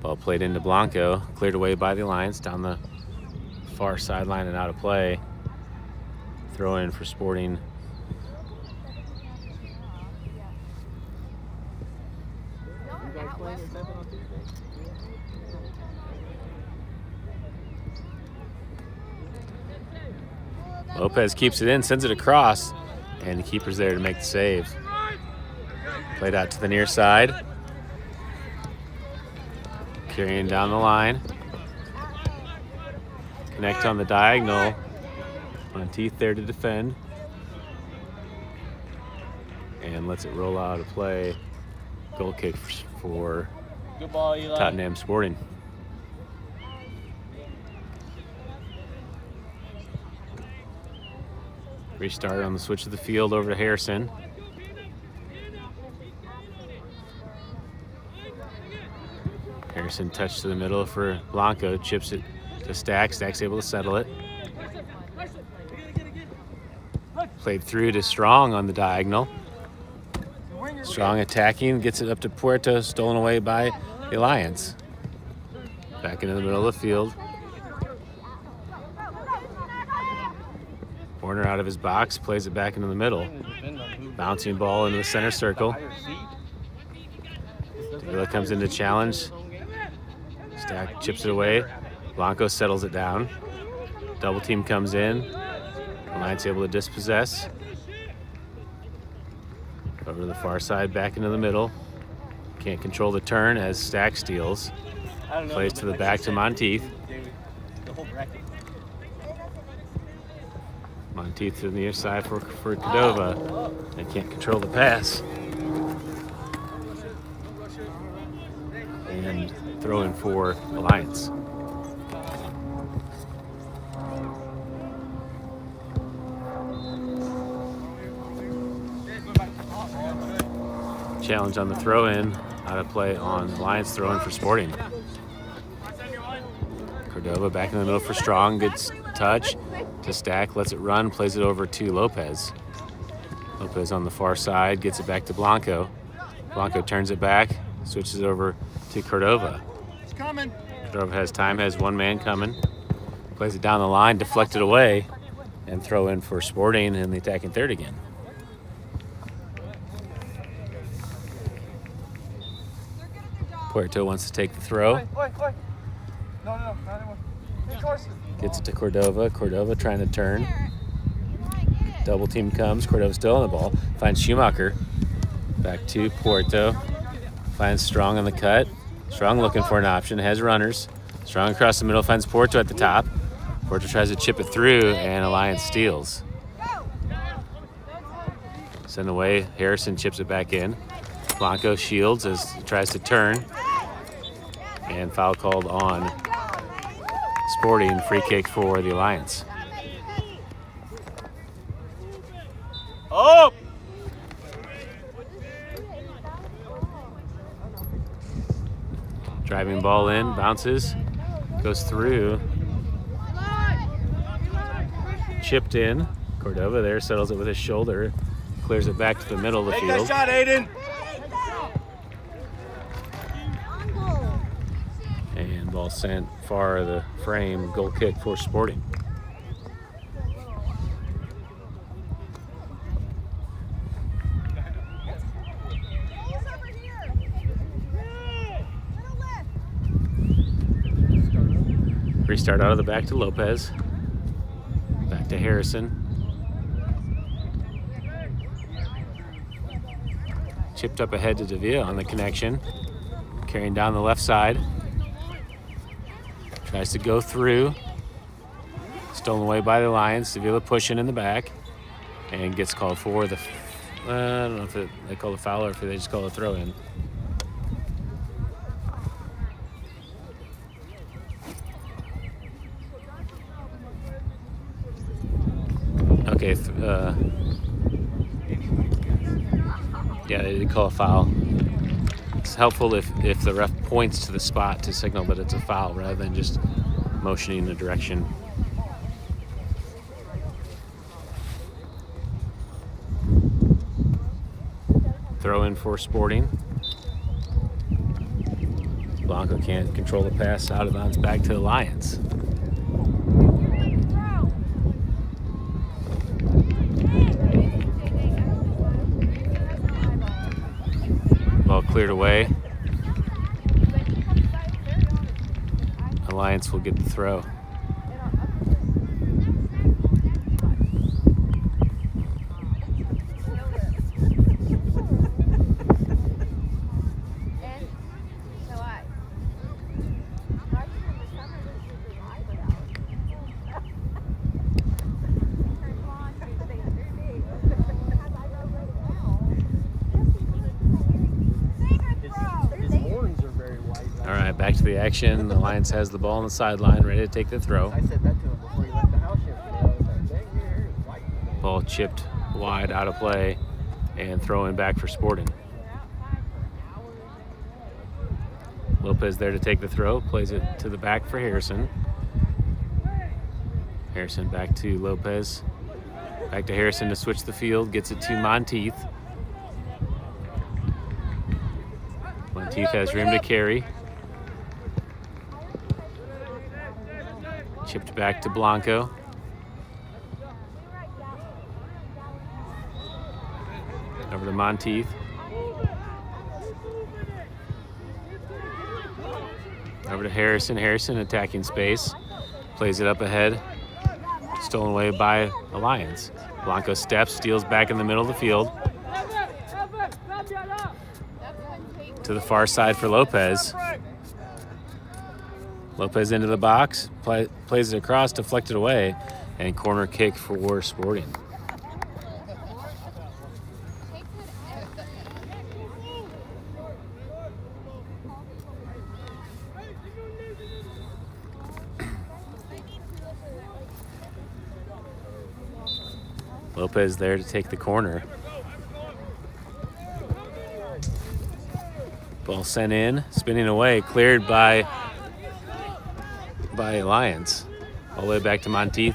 Ball played into Blanco, cleared away by the Alliance, down the far sideline and out of play. Throw in for Sporting. Lopez keeps it in, sends it across, and the keeper's there to make the save. Played out to the near side. Carrying down the line. Connect on the diagonal. Monteith there to defend. And lets it roll out of play. Goal kick for Good ball, Eli. Tottenham Sporting. Restart on the switch of the field over to Harrison. Harrison touched to the middle for Blanco, chips it to Stack. Stack's able to settle it. Played through to Strong on the diagonal. Strong attacking, gets it up to Puerto, stolen away by the Alliance. Back into the middle of the field. Warner out of his box, plays it back into the middle. Bouncing ball into the center circle. Davila comes in to challenge. Stack chips it away. Blanco settles it down. Double team comes in. Alliance able to dispossess. Over to the far side, back into the middle. Can't control the turn as Stack steals. Plays to the back to Monteith. Monteith to the near side for Cordova. And can't control the pass. And throw in for Alliance. Challenge on the throw-in, out of play on Alliance throw-in for Sporting. Cordova back in the middle for Strong, good touch to Stack, lets it run, plays it over to Lopez. Lopez on the far side, gets it back to Blanco. Blanco turns it back, switches it over to Cordova. It's coming. Cordova has time, has one man coming. Plays it down the line, deflected away, and throw in for Sporting in the attacking third again. Puerto wants to take the throw. No, not anymore. Hey, Carson. Gets it to Cordova. Cordova trying to turn. Double team comes. Cordova still on the ball. Finds Schumacher. Back to Puerto. Finds Strong on the cut. Strong looking for an option. Has runners. Strong across the middle. Finds Puerto at the top. Puerto tries to chip it through, and Alliance steals. Send away. Harrison chips it back in. Blanco shields as he tries to turn. And foul called on Sporting. Free kick for the Alliance. Oh! Driving ball in, bounces, goes through. Chipped in. Cordova there settles it with his shoulder. Clears it back to the middle of the field. Take that shot, Aiden! And ball sent far of the frame. Goal kick for Sporting. Restart out of the back to Lopez. Back to Harrison. Chipped up ahead to Davila on the connection. Carrying down the left side. Tries to go through. Stolen away by the Lions. Davila pushing in the back. And gets called for the... I don't know if they call a foul or if they just call a throw in. Okay, yeah, they did call a foul. It's helpful if the ref points to the spot to signal that it's a foul rather than just motioning the direction. Throw in for Sporting. Blanco can't control the pass out of bounds back to the Lions. Ball cleared away. Alliance will get the throw. Back to the action. The Lions has the ball on the sideline, ready to take the throw. I said that to him before he left the house yesterday. I was like, dang, your hair is white. Ball chipped wide out of play and throwing back for Sporting. Lopez there to take the throw, plays it to the back for Harrison. Harrison back to Lopez. Back to Harrison to switch the field, gets it to Monteith. Monteith has room to carry. Chipped back to Blanco. Over to Monteith. Over to Harrison. Harrison attacking space. Plays it up ahead. Stolen away by Alliance. Blanco steps, steals back in the middle of the field. To the far side for Lopez. Lopez into the box, plays it across, deflected away, and corner kick for Sporting. Lopez there to take the corner. Ball sent in, spinning away, cleared by Alliance. All the way back to Monteith.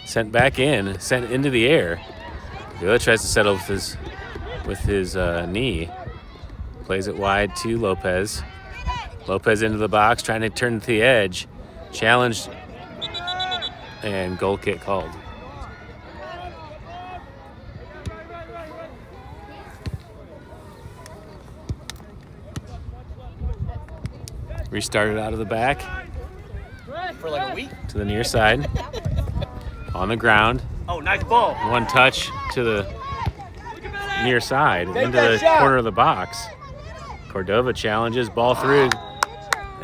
Sent back in, sent into the air. Villa tries to settle with his knee. Plays it wide to Lopez. Lopez into the box, trying to turn to the edge. Challenged, and goal kick called. Restarted out of the back. For like a week? To the near side. On the ground. Oh, nice ball. One touch to the near side. Into the corner of the box. Cordova challenges, ball through.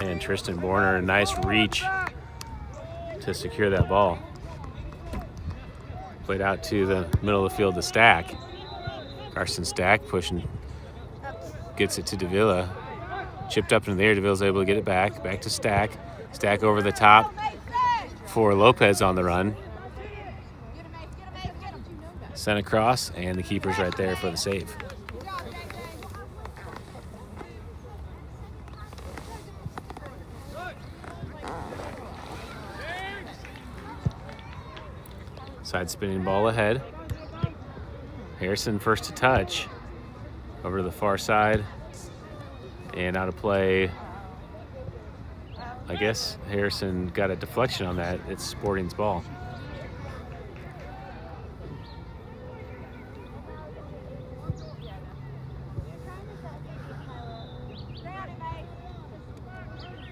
And Tristan Borner, a nice reach to secure that ball. Played out to the middle of the field to Stack. Carson Stack pushing gets it to Davila. Chipped up into the air. Davila's able to get it back. Back to Stack. Stack over the top for Lopez on the run. Sent across, and the keeper's right there for the save. Side spinning ball ahead. Harrison first to touch. Over to the far side. And out of play. I guess Harrison got a deflection on that. It's Sporting's ball.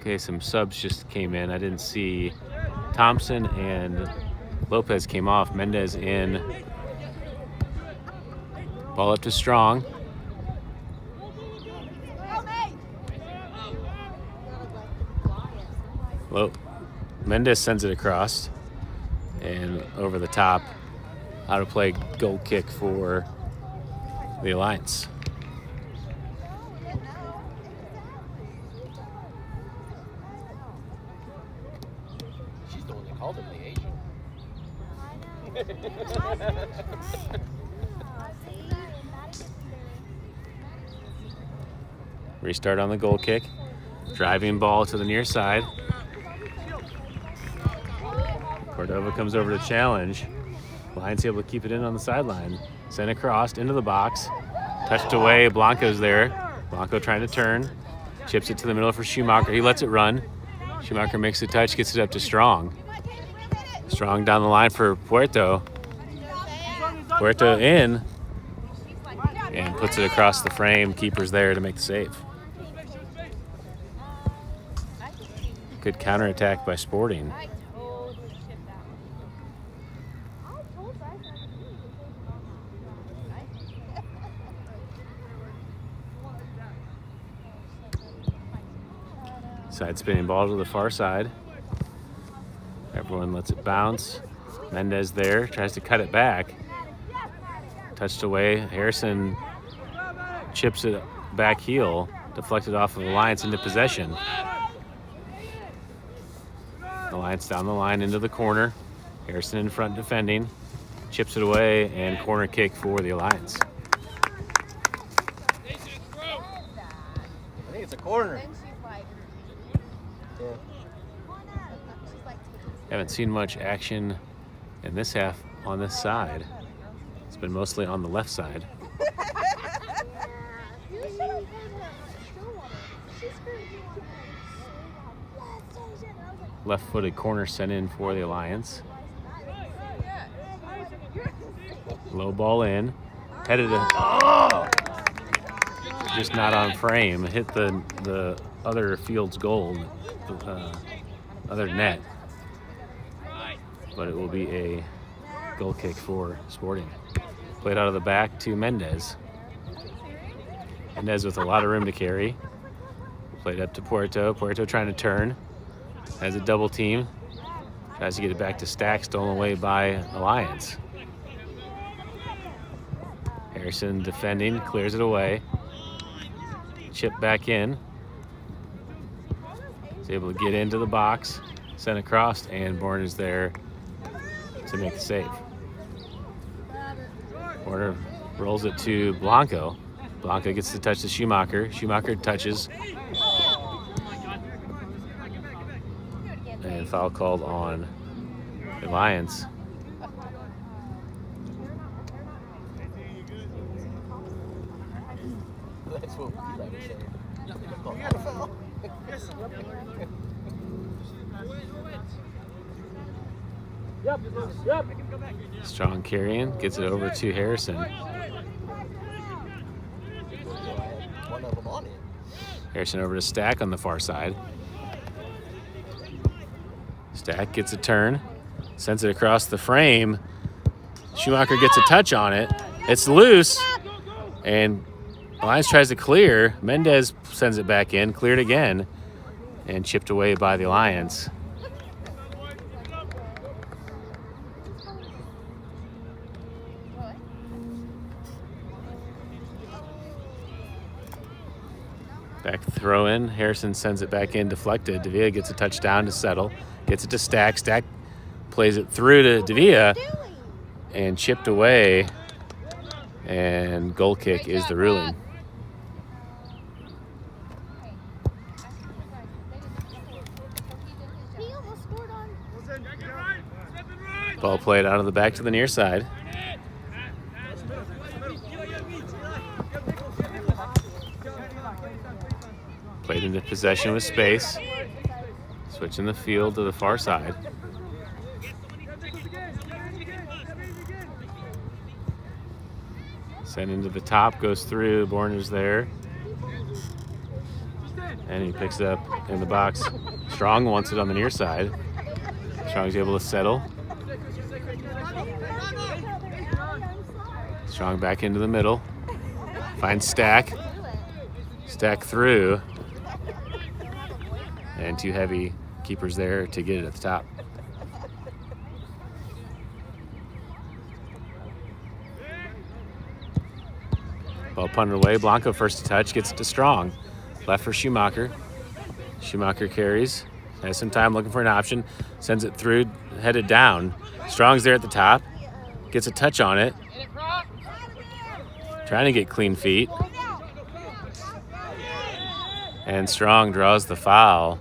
Okay, some subs just came in. I didn't see Thompson and Lopez came off. Mendez in. Ball up to Strong. Mendez sends it across and over the top. Out of play, goal kick for the Alliance. She's the one that called him the agent. Restart on the goal kick. Driving ball to the near side. Cordova comes over to challenge. Lions able to keep it in on the sideline. Sent across into the box. Touched away. Blanco's there. Blanco trying to turn. Chips it to the middle for Schumacher. He lets it run. Schumacher makes the touch, gets it up to Strong. Strong down the line for Puerto. Puerto in. And puts it across the frame. Keeper's there to make the save. Good counterattack by Sporting. Side spinning ball to the far side. Everyone lets it bounce. Mendez there, tries to cut it back. Touched away. Harrison chips it back heel, deflected off of Alliance into possession. Alliance down the line into the corner. Harrison in front defending. Chips it away, and corner kick for the Alliance. I think it's a corner. Haven't seen much action in this half on this side. It's been mostly on the left side. Left-footed corner sent in for the Alliance. Low ball in. Headed to... Oh! Just not on frame. Hit the other field's goal, other net. But it will be a goal kick for Sporting. Played out of the back to Mendez. Mendez with a lot of room to carry. Played up to Puerto. Puerto trying to turn. Has a double team. Tries to get it back to Stack. Stolen away by Alliance. Harrison defending. Clears it away. Chip back in. He's able to get into the box. Sent across, and Bourne is there to make the save. Warner rolls it to Blanco. Blanco gets to touch to Schumacher. Schumacher touches. And foul called on Alliance. That's what we like to say. Yep. Strong carrying, gets it over to Harrison. One of them on it. Harrison over to Stack on the far side. Stack gets a turn, sends it across the frame. Schumacher gets a touch on it. It's loose, and Alliance tries to clear. Mendez sends it back in, cleared again, and chipped away by the Alliance. Back throw in. Harrison sends it back in, deflected. Davia gets a touchdown to settle. Gets it to Stack. Stack plays it through to Davia and chipped away. And goal kick is the ruling. Ball played out of the back to the near side. Played into possession with space. Switching the field to the far side. Sent into the top, goes through. Borner's there. And he picks it up in the box. Strong wants it on the near side. Strong's able to settle. Strong back into the middle. Finds Stack. Stack through. And two heavy keepers there to get it at the top. Ball punted away. Blanco first to touch. Gets it to Strong. Left for Schumacher. Schumacher carries. Has some time looking for an option. Sends it through. Headed down. Strong's there at the top. Gets a touch on it. Trying to get clean feet. And Strong draws the foul.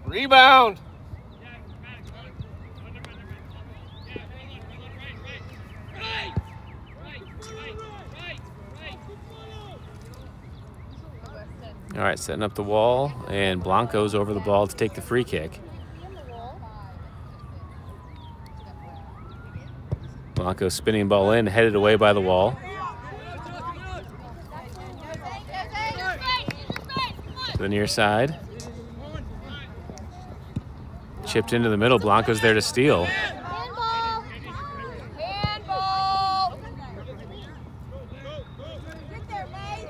Rebound. All right, setting up the wall, and Blanco's over the ball to take the free kick. Blanco spinning ball in, headed away by the wall. To the near side. Chipped into the middle. Blanco's there to steal. Handball. Handball. Get there, May.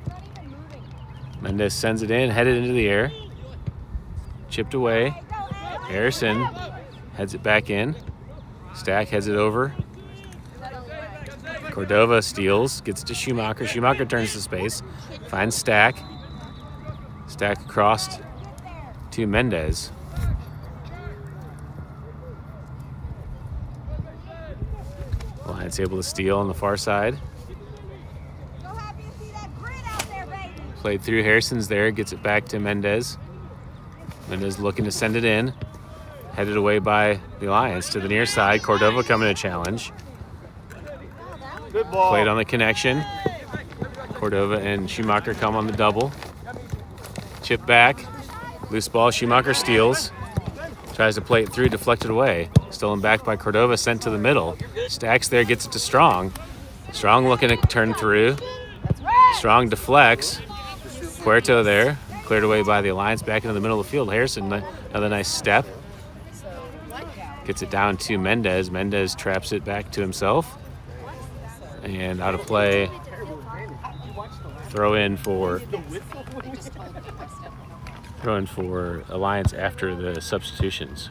Not even moving. Mendez sends it in, headed into the air. Chipped away. Harrison heads it back in. Stack heads it over. Cordova steals, gets it to Schumacher. Schumacher turns to space, finds Stack. Stack across to Mendez. Lions able to steal on the far side. Played through. Harrison's there, gets it back to Mendez. Mendez looking to send it in. Headed away by the Alliance to the near side. Cordova coming to challenge. Good ball. Played on the connection. Cordova and Schumacher come on the double. Chip back. Loose ball. Schumacher steals. Tries to play it through, deflected away. Stolen back by Cordova, sent to the middle. Stacks there, gets it to Strong. Strong looking to turn through. Strong deflects. Puerto there, cleared away by the Alliance, back into the middle of the field. Harrison, another nice step. Gets it down to Mendez. Mendez traps it back to himself. And out of play. Throw in for Alliance after the substitutions.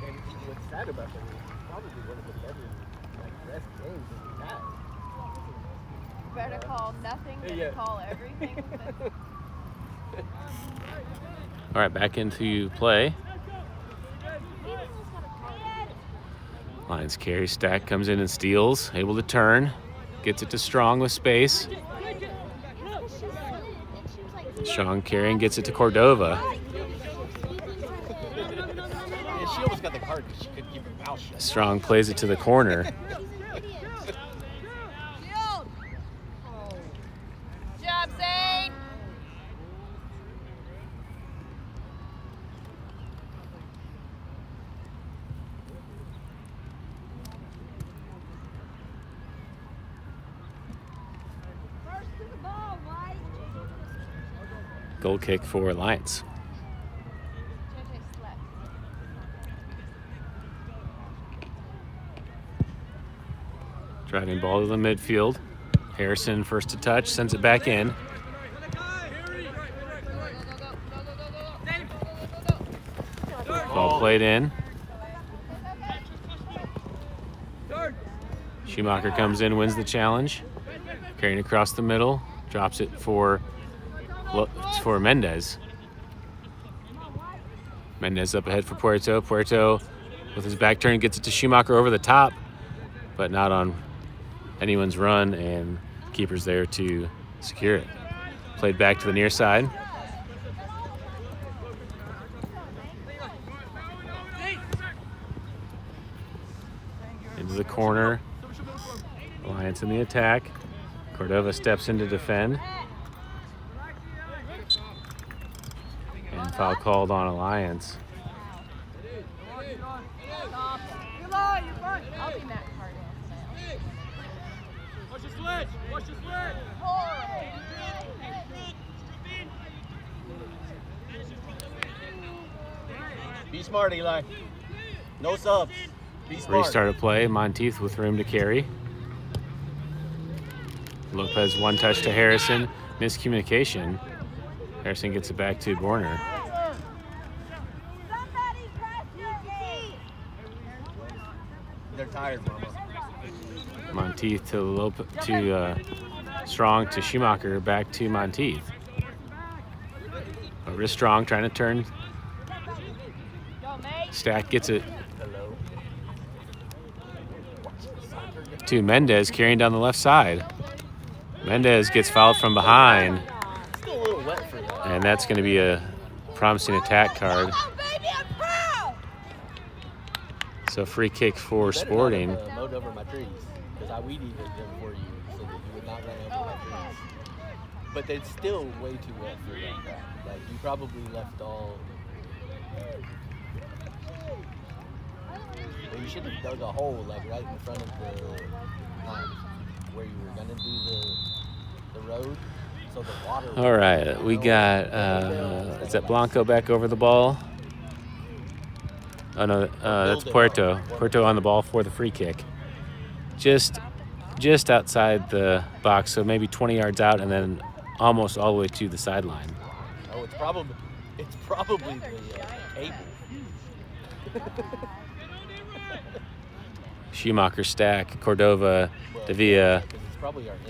And what's sad about that is probably one of the better, best games that we've had. Better call nothing than call everything. All right, back into play. Lions carry. Stack comes in and steals. Able to turn. Gets it to Strong with space. Strong carrying, gets it to Cordova. Yeah, she almost got the card because she couldn't keep her mouth shut. Strong plays it to the corner. Job, Zane. Goal kick for Alliance. Driving ball to the midfield. Harrison first to touch, sends it back in. Ball played in. Schumacher comes in, wins the challenge. Carrying across the middle, drops it for Mendez. Mendez up ahead for Puerto. Puerto with his back turn gets it to Schumacher over the top, but not on anyone's run, and keeper's there to secure it. Played back to the near side. Into the corner. Alliance in the attack. Cordova steps in to defend. And foul called on Alliance. I'll be Matt Cardinal. Watch the switch! Watch the switch! Be smart, Eli. No subs. Be smart. Restart of play. Monteith with room to carry. Lopez one touch to Harrison. Miscommunication. Harrison gets it back to Borner. They're tired, Mama. Monteith to Strong to Schumacher, back to Monteith. Over to Strong, trying to turn. Stack gets it to Mendez, carrying down the left side. Mendez gets fouled from behind, Still a little wet for that. and that's going to be a promising attack card. So free kick for Sporting. Mowed over my trees because I weed eated them for you so that you would not run over my trees. But it's still way too wet for that crap. Like you probably left all. Well, you should have dug a hole like right in front of the where you were gonna do the road, so the water. All right, we got is that Blanco back over the ball? Oh no, that's Puerto. Puerto on the ball for the free kick. Just outside the box, so maybe 20 yards out, and then almost all the way to the sideline. Oh, it's probably the cable. Schumacher, Stack, Cordova, Davia,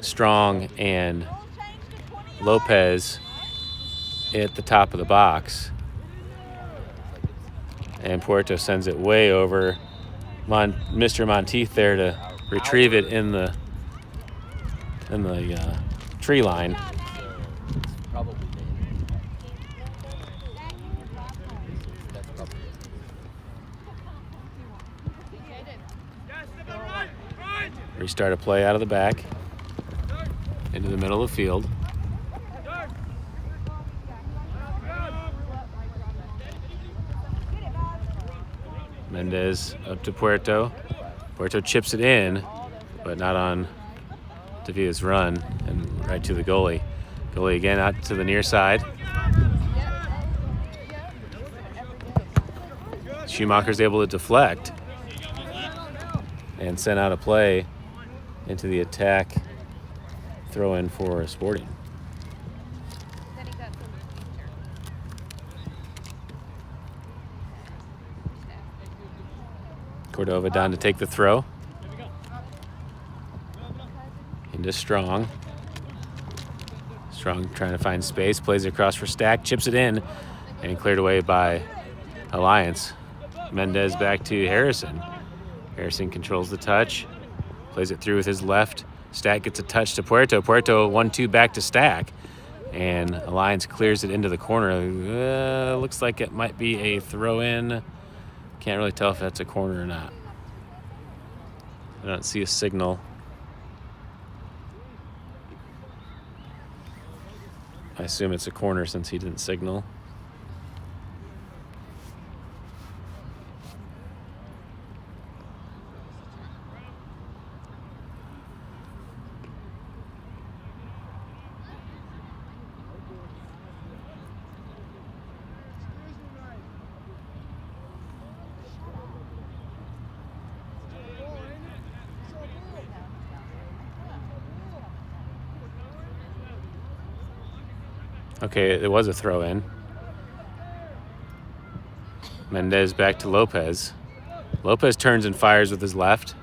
Strong, and Lopez at the top of the box. And Puerto sends it way over. Mr. Monteith there to retrieve it in the tree line. Restart a play out of the back into the middle of the field. Mendez up to Puerto. Puerto chips it in, but not on Davia's run, and right to the goalie. Goalie again out to the near side. Schumacher's able to deflect and send out a play into the attack. Throw in for Sporting. Cordova down to take the throw. Into Strong. Strong trying to find space, plays it across for Stack, chips it in, and cleared away by Alliance. Mendez back to Harrison. Harrison controls the touch, plays it through with his left. Stack gets a touch to Puerto. Puerto 1-2 back to Stack, and Alliance clears it into the corner. Looks like it might be a throw-in. Can't really tell if that's a corner or not. I don't see a signal. I assume it's a corner since he didn't signal. Okay, it was a throw in. Mendez back to Lopez. Lopez turns and fires with his left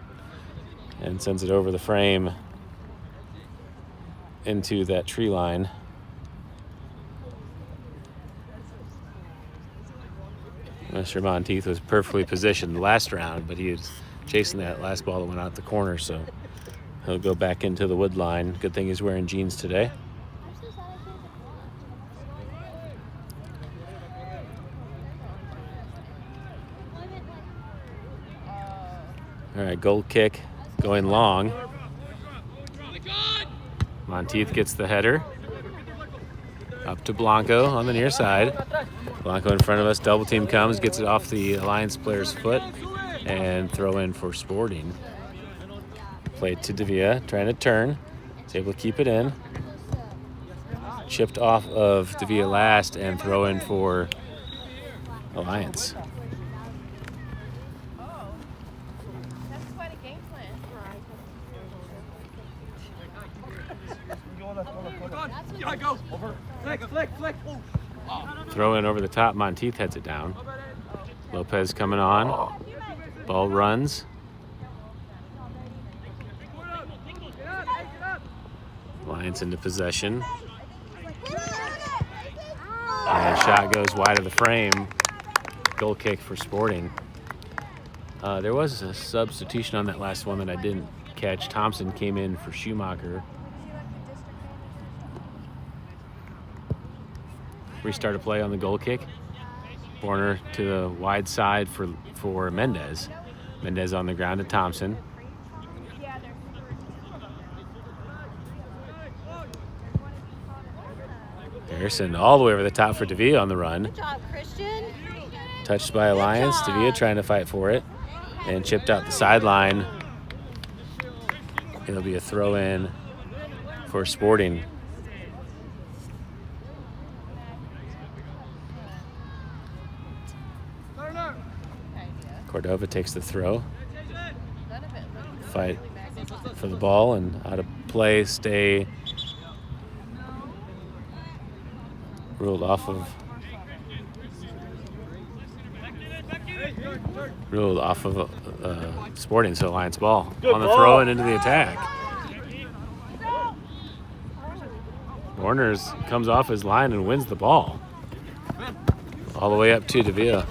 and sends it over the frame into that tree line. Mr. Monteith was perfectly positioned last round, but he was chasing that last ball that went out the corner, so he'll go back into the wood line. Good thing he's wearing jeans today. All right, goal kick going long. Monteith gets the header. Up to Blanco on the near side. Blanco in front of us. Double team comes, gets it off the Alliance player's foot, and throw in for Sporting. Played to Davia, trying to turn. He's able to keep it in. Chipped off of Davia last and throw in for Alliance. That's quite a game plan. Throw in over the top. Monteith heads it down. Lopez coming on. Ball runs. Alliance into possession. And shot goes wide of the frame. Goal kick for Sporting. There was a substitution on that last one that I didn't catch. Thompson came in for Schumacher. Restart a play on the goal kick. Corner to the wide side for Mendez. Mendez on the ground to Thompson. Harrison all the way over the top for Davia on the run. Good job, Christian. Touched by Alliance. Davia trying to fight for it. And chipped out the sideline. It'll be a throw in for Sporting. Cordova takes the throw. Fight for the ball and out of play, stay ruled off of Sporting, so Alliance ball. On the throw and into the attack. Warner's comes off his line and wins the ball. All the way up to Davia.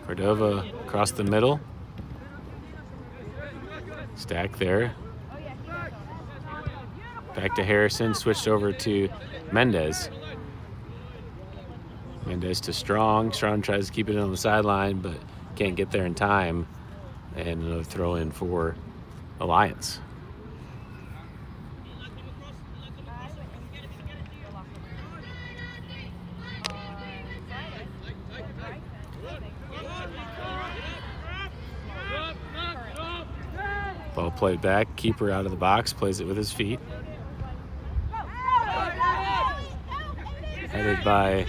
Cordova across the middle. Stack there. Back to Harrison, switched over to Mendez. Mendez to Strong. Strong tries to keep it on the sideline, but can't get there in time. And another throw in for Alliance. Ball played back, keeper out of the box, plays it with his feet. Headed by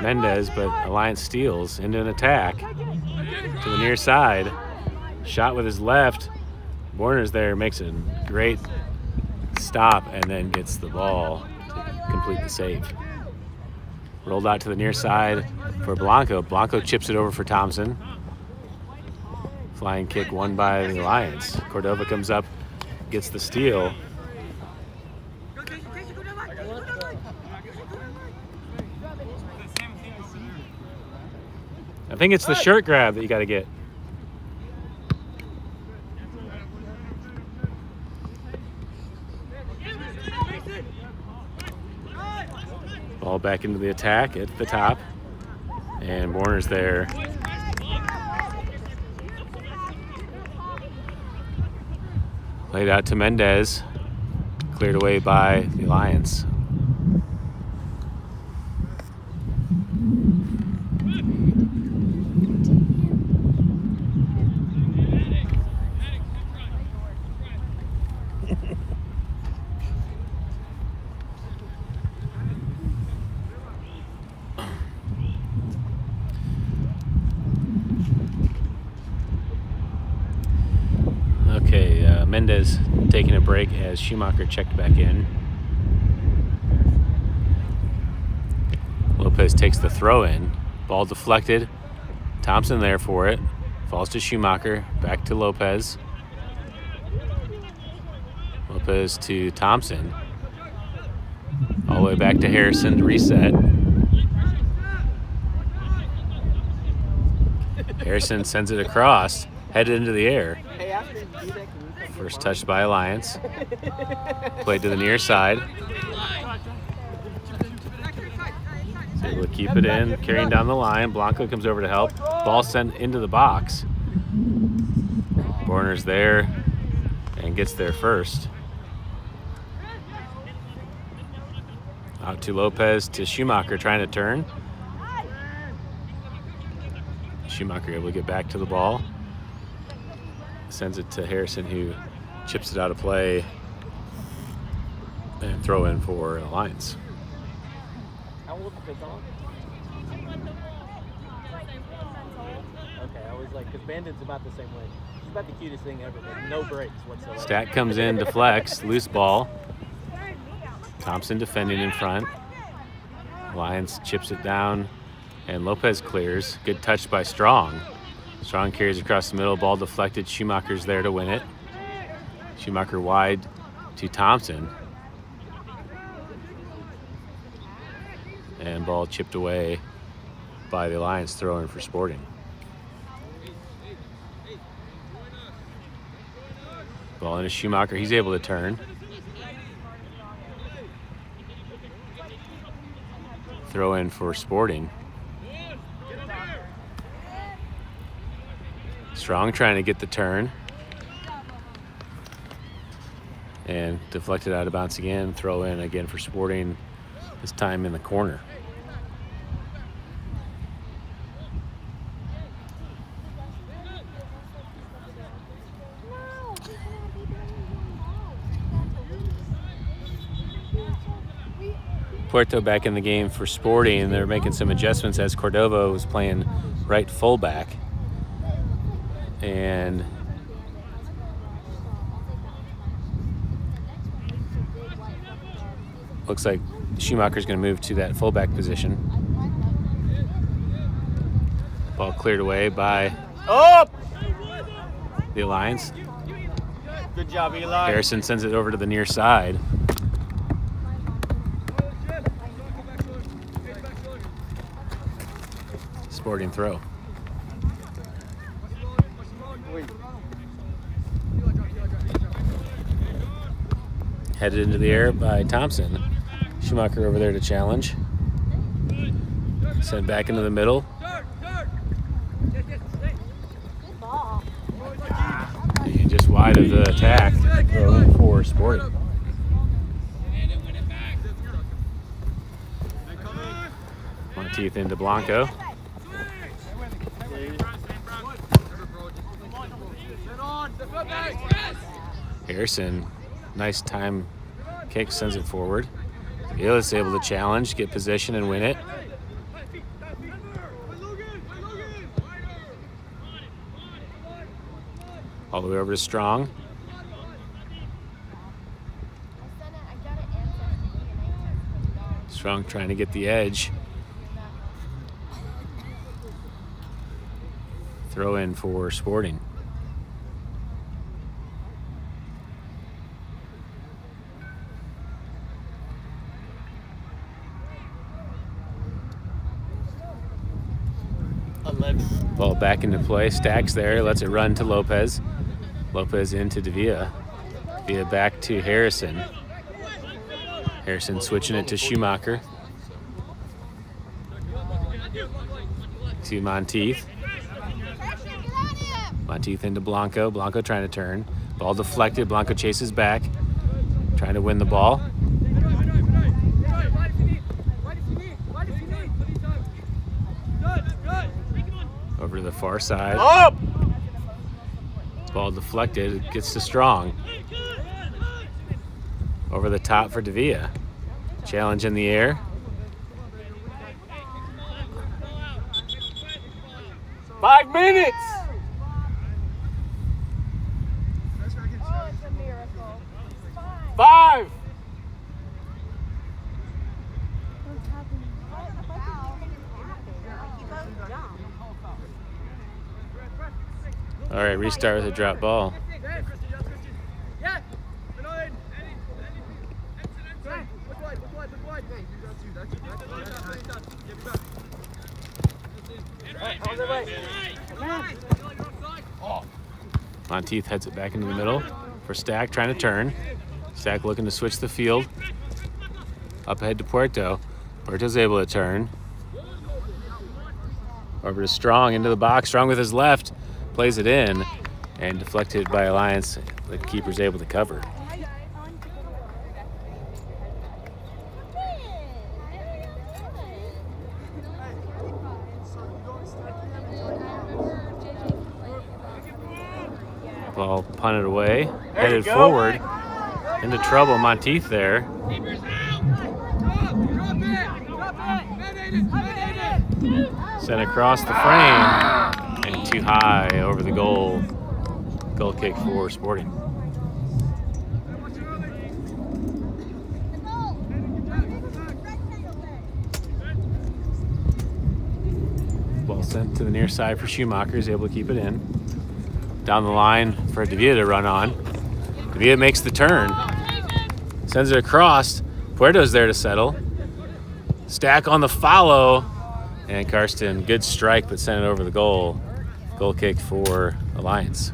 Mendez, but Alliance steals into an attack to the near side. Shot with his left. Warner's there, makes a great stop, and then gets the ball to complete the save. Rolled out to the near side for Blanco. Blanco chips it over for Thompson. Flying kick won by the Alliance. Cordova comes up, gets the steal. I think it's the shirt grab that you got to get. Ball back into the attack at the top. And Warner's there. Played out to Mendez. Cleared away by the Alliance. Okay, Mendez taking a break as Schumacher checked back in. Lopez takes the throw in. Ball deflected. Thompson there for it. Falls to Schumacher. Back to Lopez. Lopez to Thompson. All the way back to Harrison to reset. Harrison sends it across, headed into the air. Hey, after you do that, can you come First touch by Alliance. Played to the near side. He's able to keep it in, carrying down the line. Blanco comes over to help. Ball sent into the box. Borner's there and gets there first. Out to Lopez to Schumacher trying to turn. Schumacher able to get back to the ball. Sends it to Harrison, who chips it out of play and throw in for Alliance. How old is Kazan? Okay, I was like, because Bandon's about the same way. She's about the cutest thing ever, but no breaks whatsoever. Stat comes in, deflects, loose ball. Thompson defending in front. Alliance chips it down, and Lopez clears. Good touch by Strong. Strong carries across the middle, ball deflected. Schumacher's there to win it. Schumacher wide to Thompson. And ball chipped away by the Alliance throw-in for Sporting. Ball into Schumacher, he's able to turn. Throw in for Sporting. Strong trying to get the turn. And deflected out of bounds again. Throw in again for Sporting, this time in the corner. Puerto back in the game for Sporting. They're making some adjustments as Cordova was playing right fullback. And looks like Schumacher's going to move to that fullback position. Ball cleared away by the Alliance. Good job, Eli. Harrison sends it over to the near side. Sporting throw. Headed into the air by Thompson. Schumacher over there to challenge. Sent back into the middle. And just wide of the attack. Throw in for Sporting. Monteith into Blanco. Harrison, nice time kick, sends it forward. Gillis able to challenge, get position, and win it. All the way over to Strong. Strong trying to get the edge. Throw in for Sporting. Ball back into play. Stacks there. Lets it run to Lopez. Lopez into Davia. Davia back to Harrison. Harrison switching it to Schumacher. To Monteith. Monteith into Blanco. Blanco trying to turn. Ball deflected. Blanco chases back. Trying to win the ball. Over to the far side. Up! Ball deflected. It gets to Strong. Over the top for Davia. Challenge in the air. "5 minutes!" 5. All right, restart with a drop ball. Monteith heads it back into the middle for Stack, trying to turn. Stack looking to switch the field. Up ahead to Puerto. Puerto's able to turn. Over to Strong into the box. Strong with his left. Plays it in and deflected by Alliance. The keeper's able to cover. Ball punted away, headed forward, into trouble. Monteith there. Sent across the frame and too high over the goal. Goal kick for Sporting. Ball sent to the near side for Schumacher. He's able to keep it in. Down the line for Davia to run on. Davia makes the turn. Sends it across. Puerto's there to settle. Stack on the follow. And Karsten, good strike, but sent it over the goal. Goal kick for Alliance.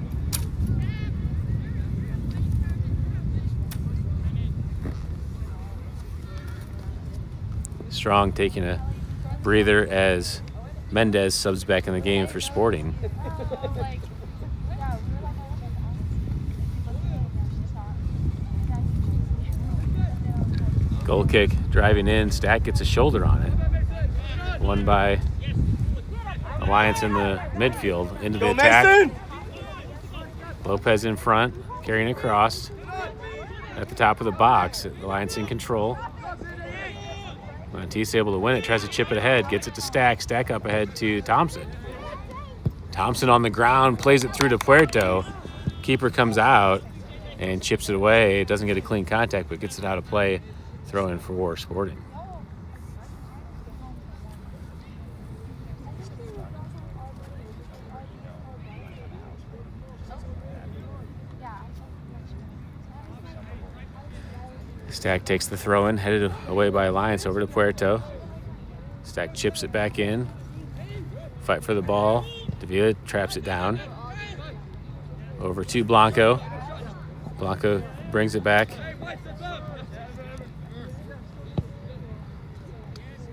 Strong taking a breather as Mendez subs back in the game for Sporting. Goal kick driving in. Stack gets a shoulder on it. Won by Alliance in the midfield. Into the attack. Lopez in front, carrying across. At the top of the box. Alliance in control. Monteith's able to win it. Tries to chip it ahead. Gets it to Stack. Stack up ahead to Thompson. Thompson on the ground. Plays it through to Puerto. Keeper comes out and chips it away. It doesn't get a clean contact, but gets it out of play. Throw in for Sporting. Stack takes the throw in, headed away by Alliance over to Puerto. Stack chips it back in. Fight for the ball. Davila traps it down. Over to Blanco. Blanco brings it back.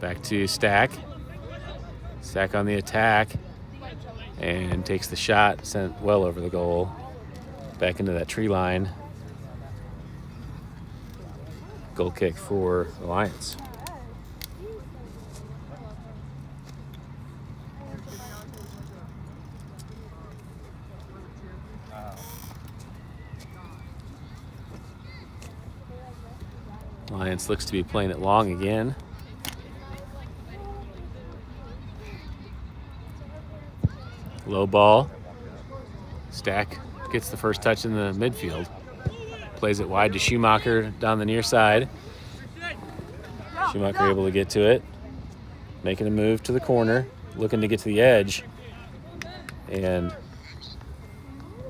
Back to Stack. Stack on the attack and takes the shot, sent well over the goal. Back into that tree line. Goal kick for Alliance. Alliance looks to be playing it long again. Low ball. Stack gets the first touch in the midfield. Plays it wide to Schumacher down the near side. Schumacher able to get to it. Making a move to the corner. Looking to get to the edge. And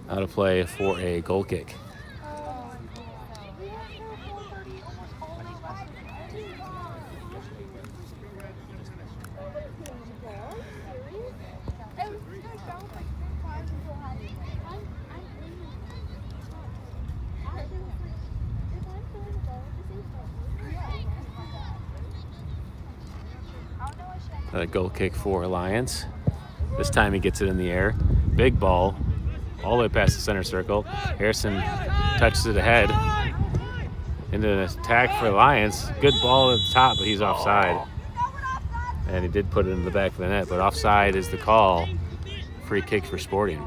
out of play for a goal kick. A goal kick for Alliance. This time he gets it in the air. Big ball, all the way past the center circle. Harrison touches it ahead. Into an attack for Alliance. Good ball at the top, but he's offside. And he did put it in the back of the net, but offside is the call. Free kick for Sporting.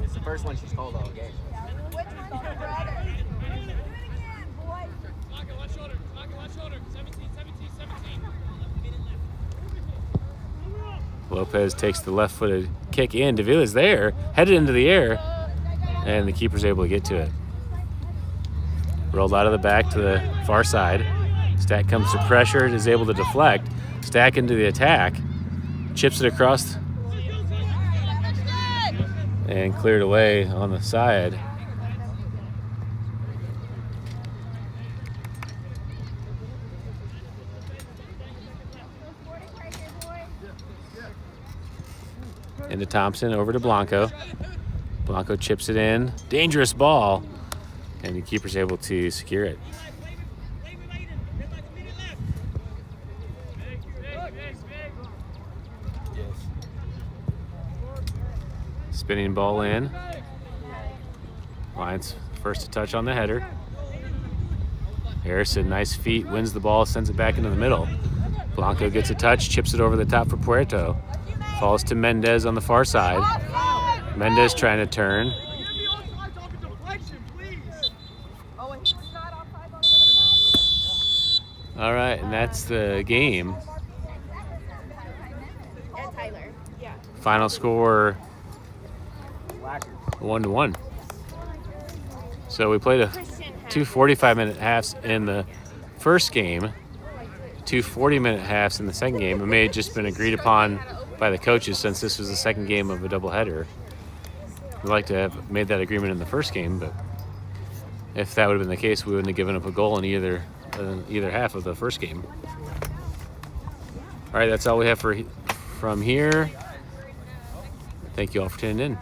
It's the first one she's called all game. Lopez takes the left-footed kick in. Davila's there, headed into the air, and the keeper's able to get to it. Rolled out of the back to the far side. Stack comes to pressure, is able to deflect. Stack into the attack, chips it across, and cleared away on the side. Into Thompson, over to Blanco. Blanco chips it in. Dangerous ball. And the keeper's able to secure it. Spinning ball in. Lions first to touch on the header. Harrison, nice feet, wins the ball, sends it back into the middle. Blanco gets a touch, chips it over the top for Puerto. Falls to Mendez on the far side. Mendez trying to turn. All right, and that's the game. And Tyler. Yeah. Final score 1-1. So we played two 45-minute halves in the first game, two 40-minute halves in the second game. It may have just been agreed upon by the coaches since this was the second game of a doubleheader. We'd like to have made that agreement in the first game, but if that would have been the case, we wouldn't have given up a goal in either half of the first game. All right, that's all we have from here. Thank you all for tuning in.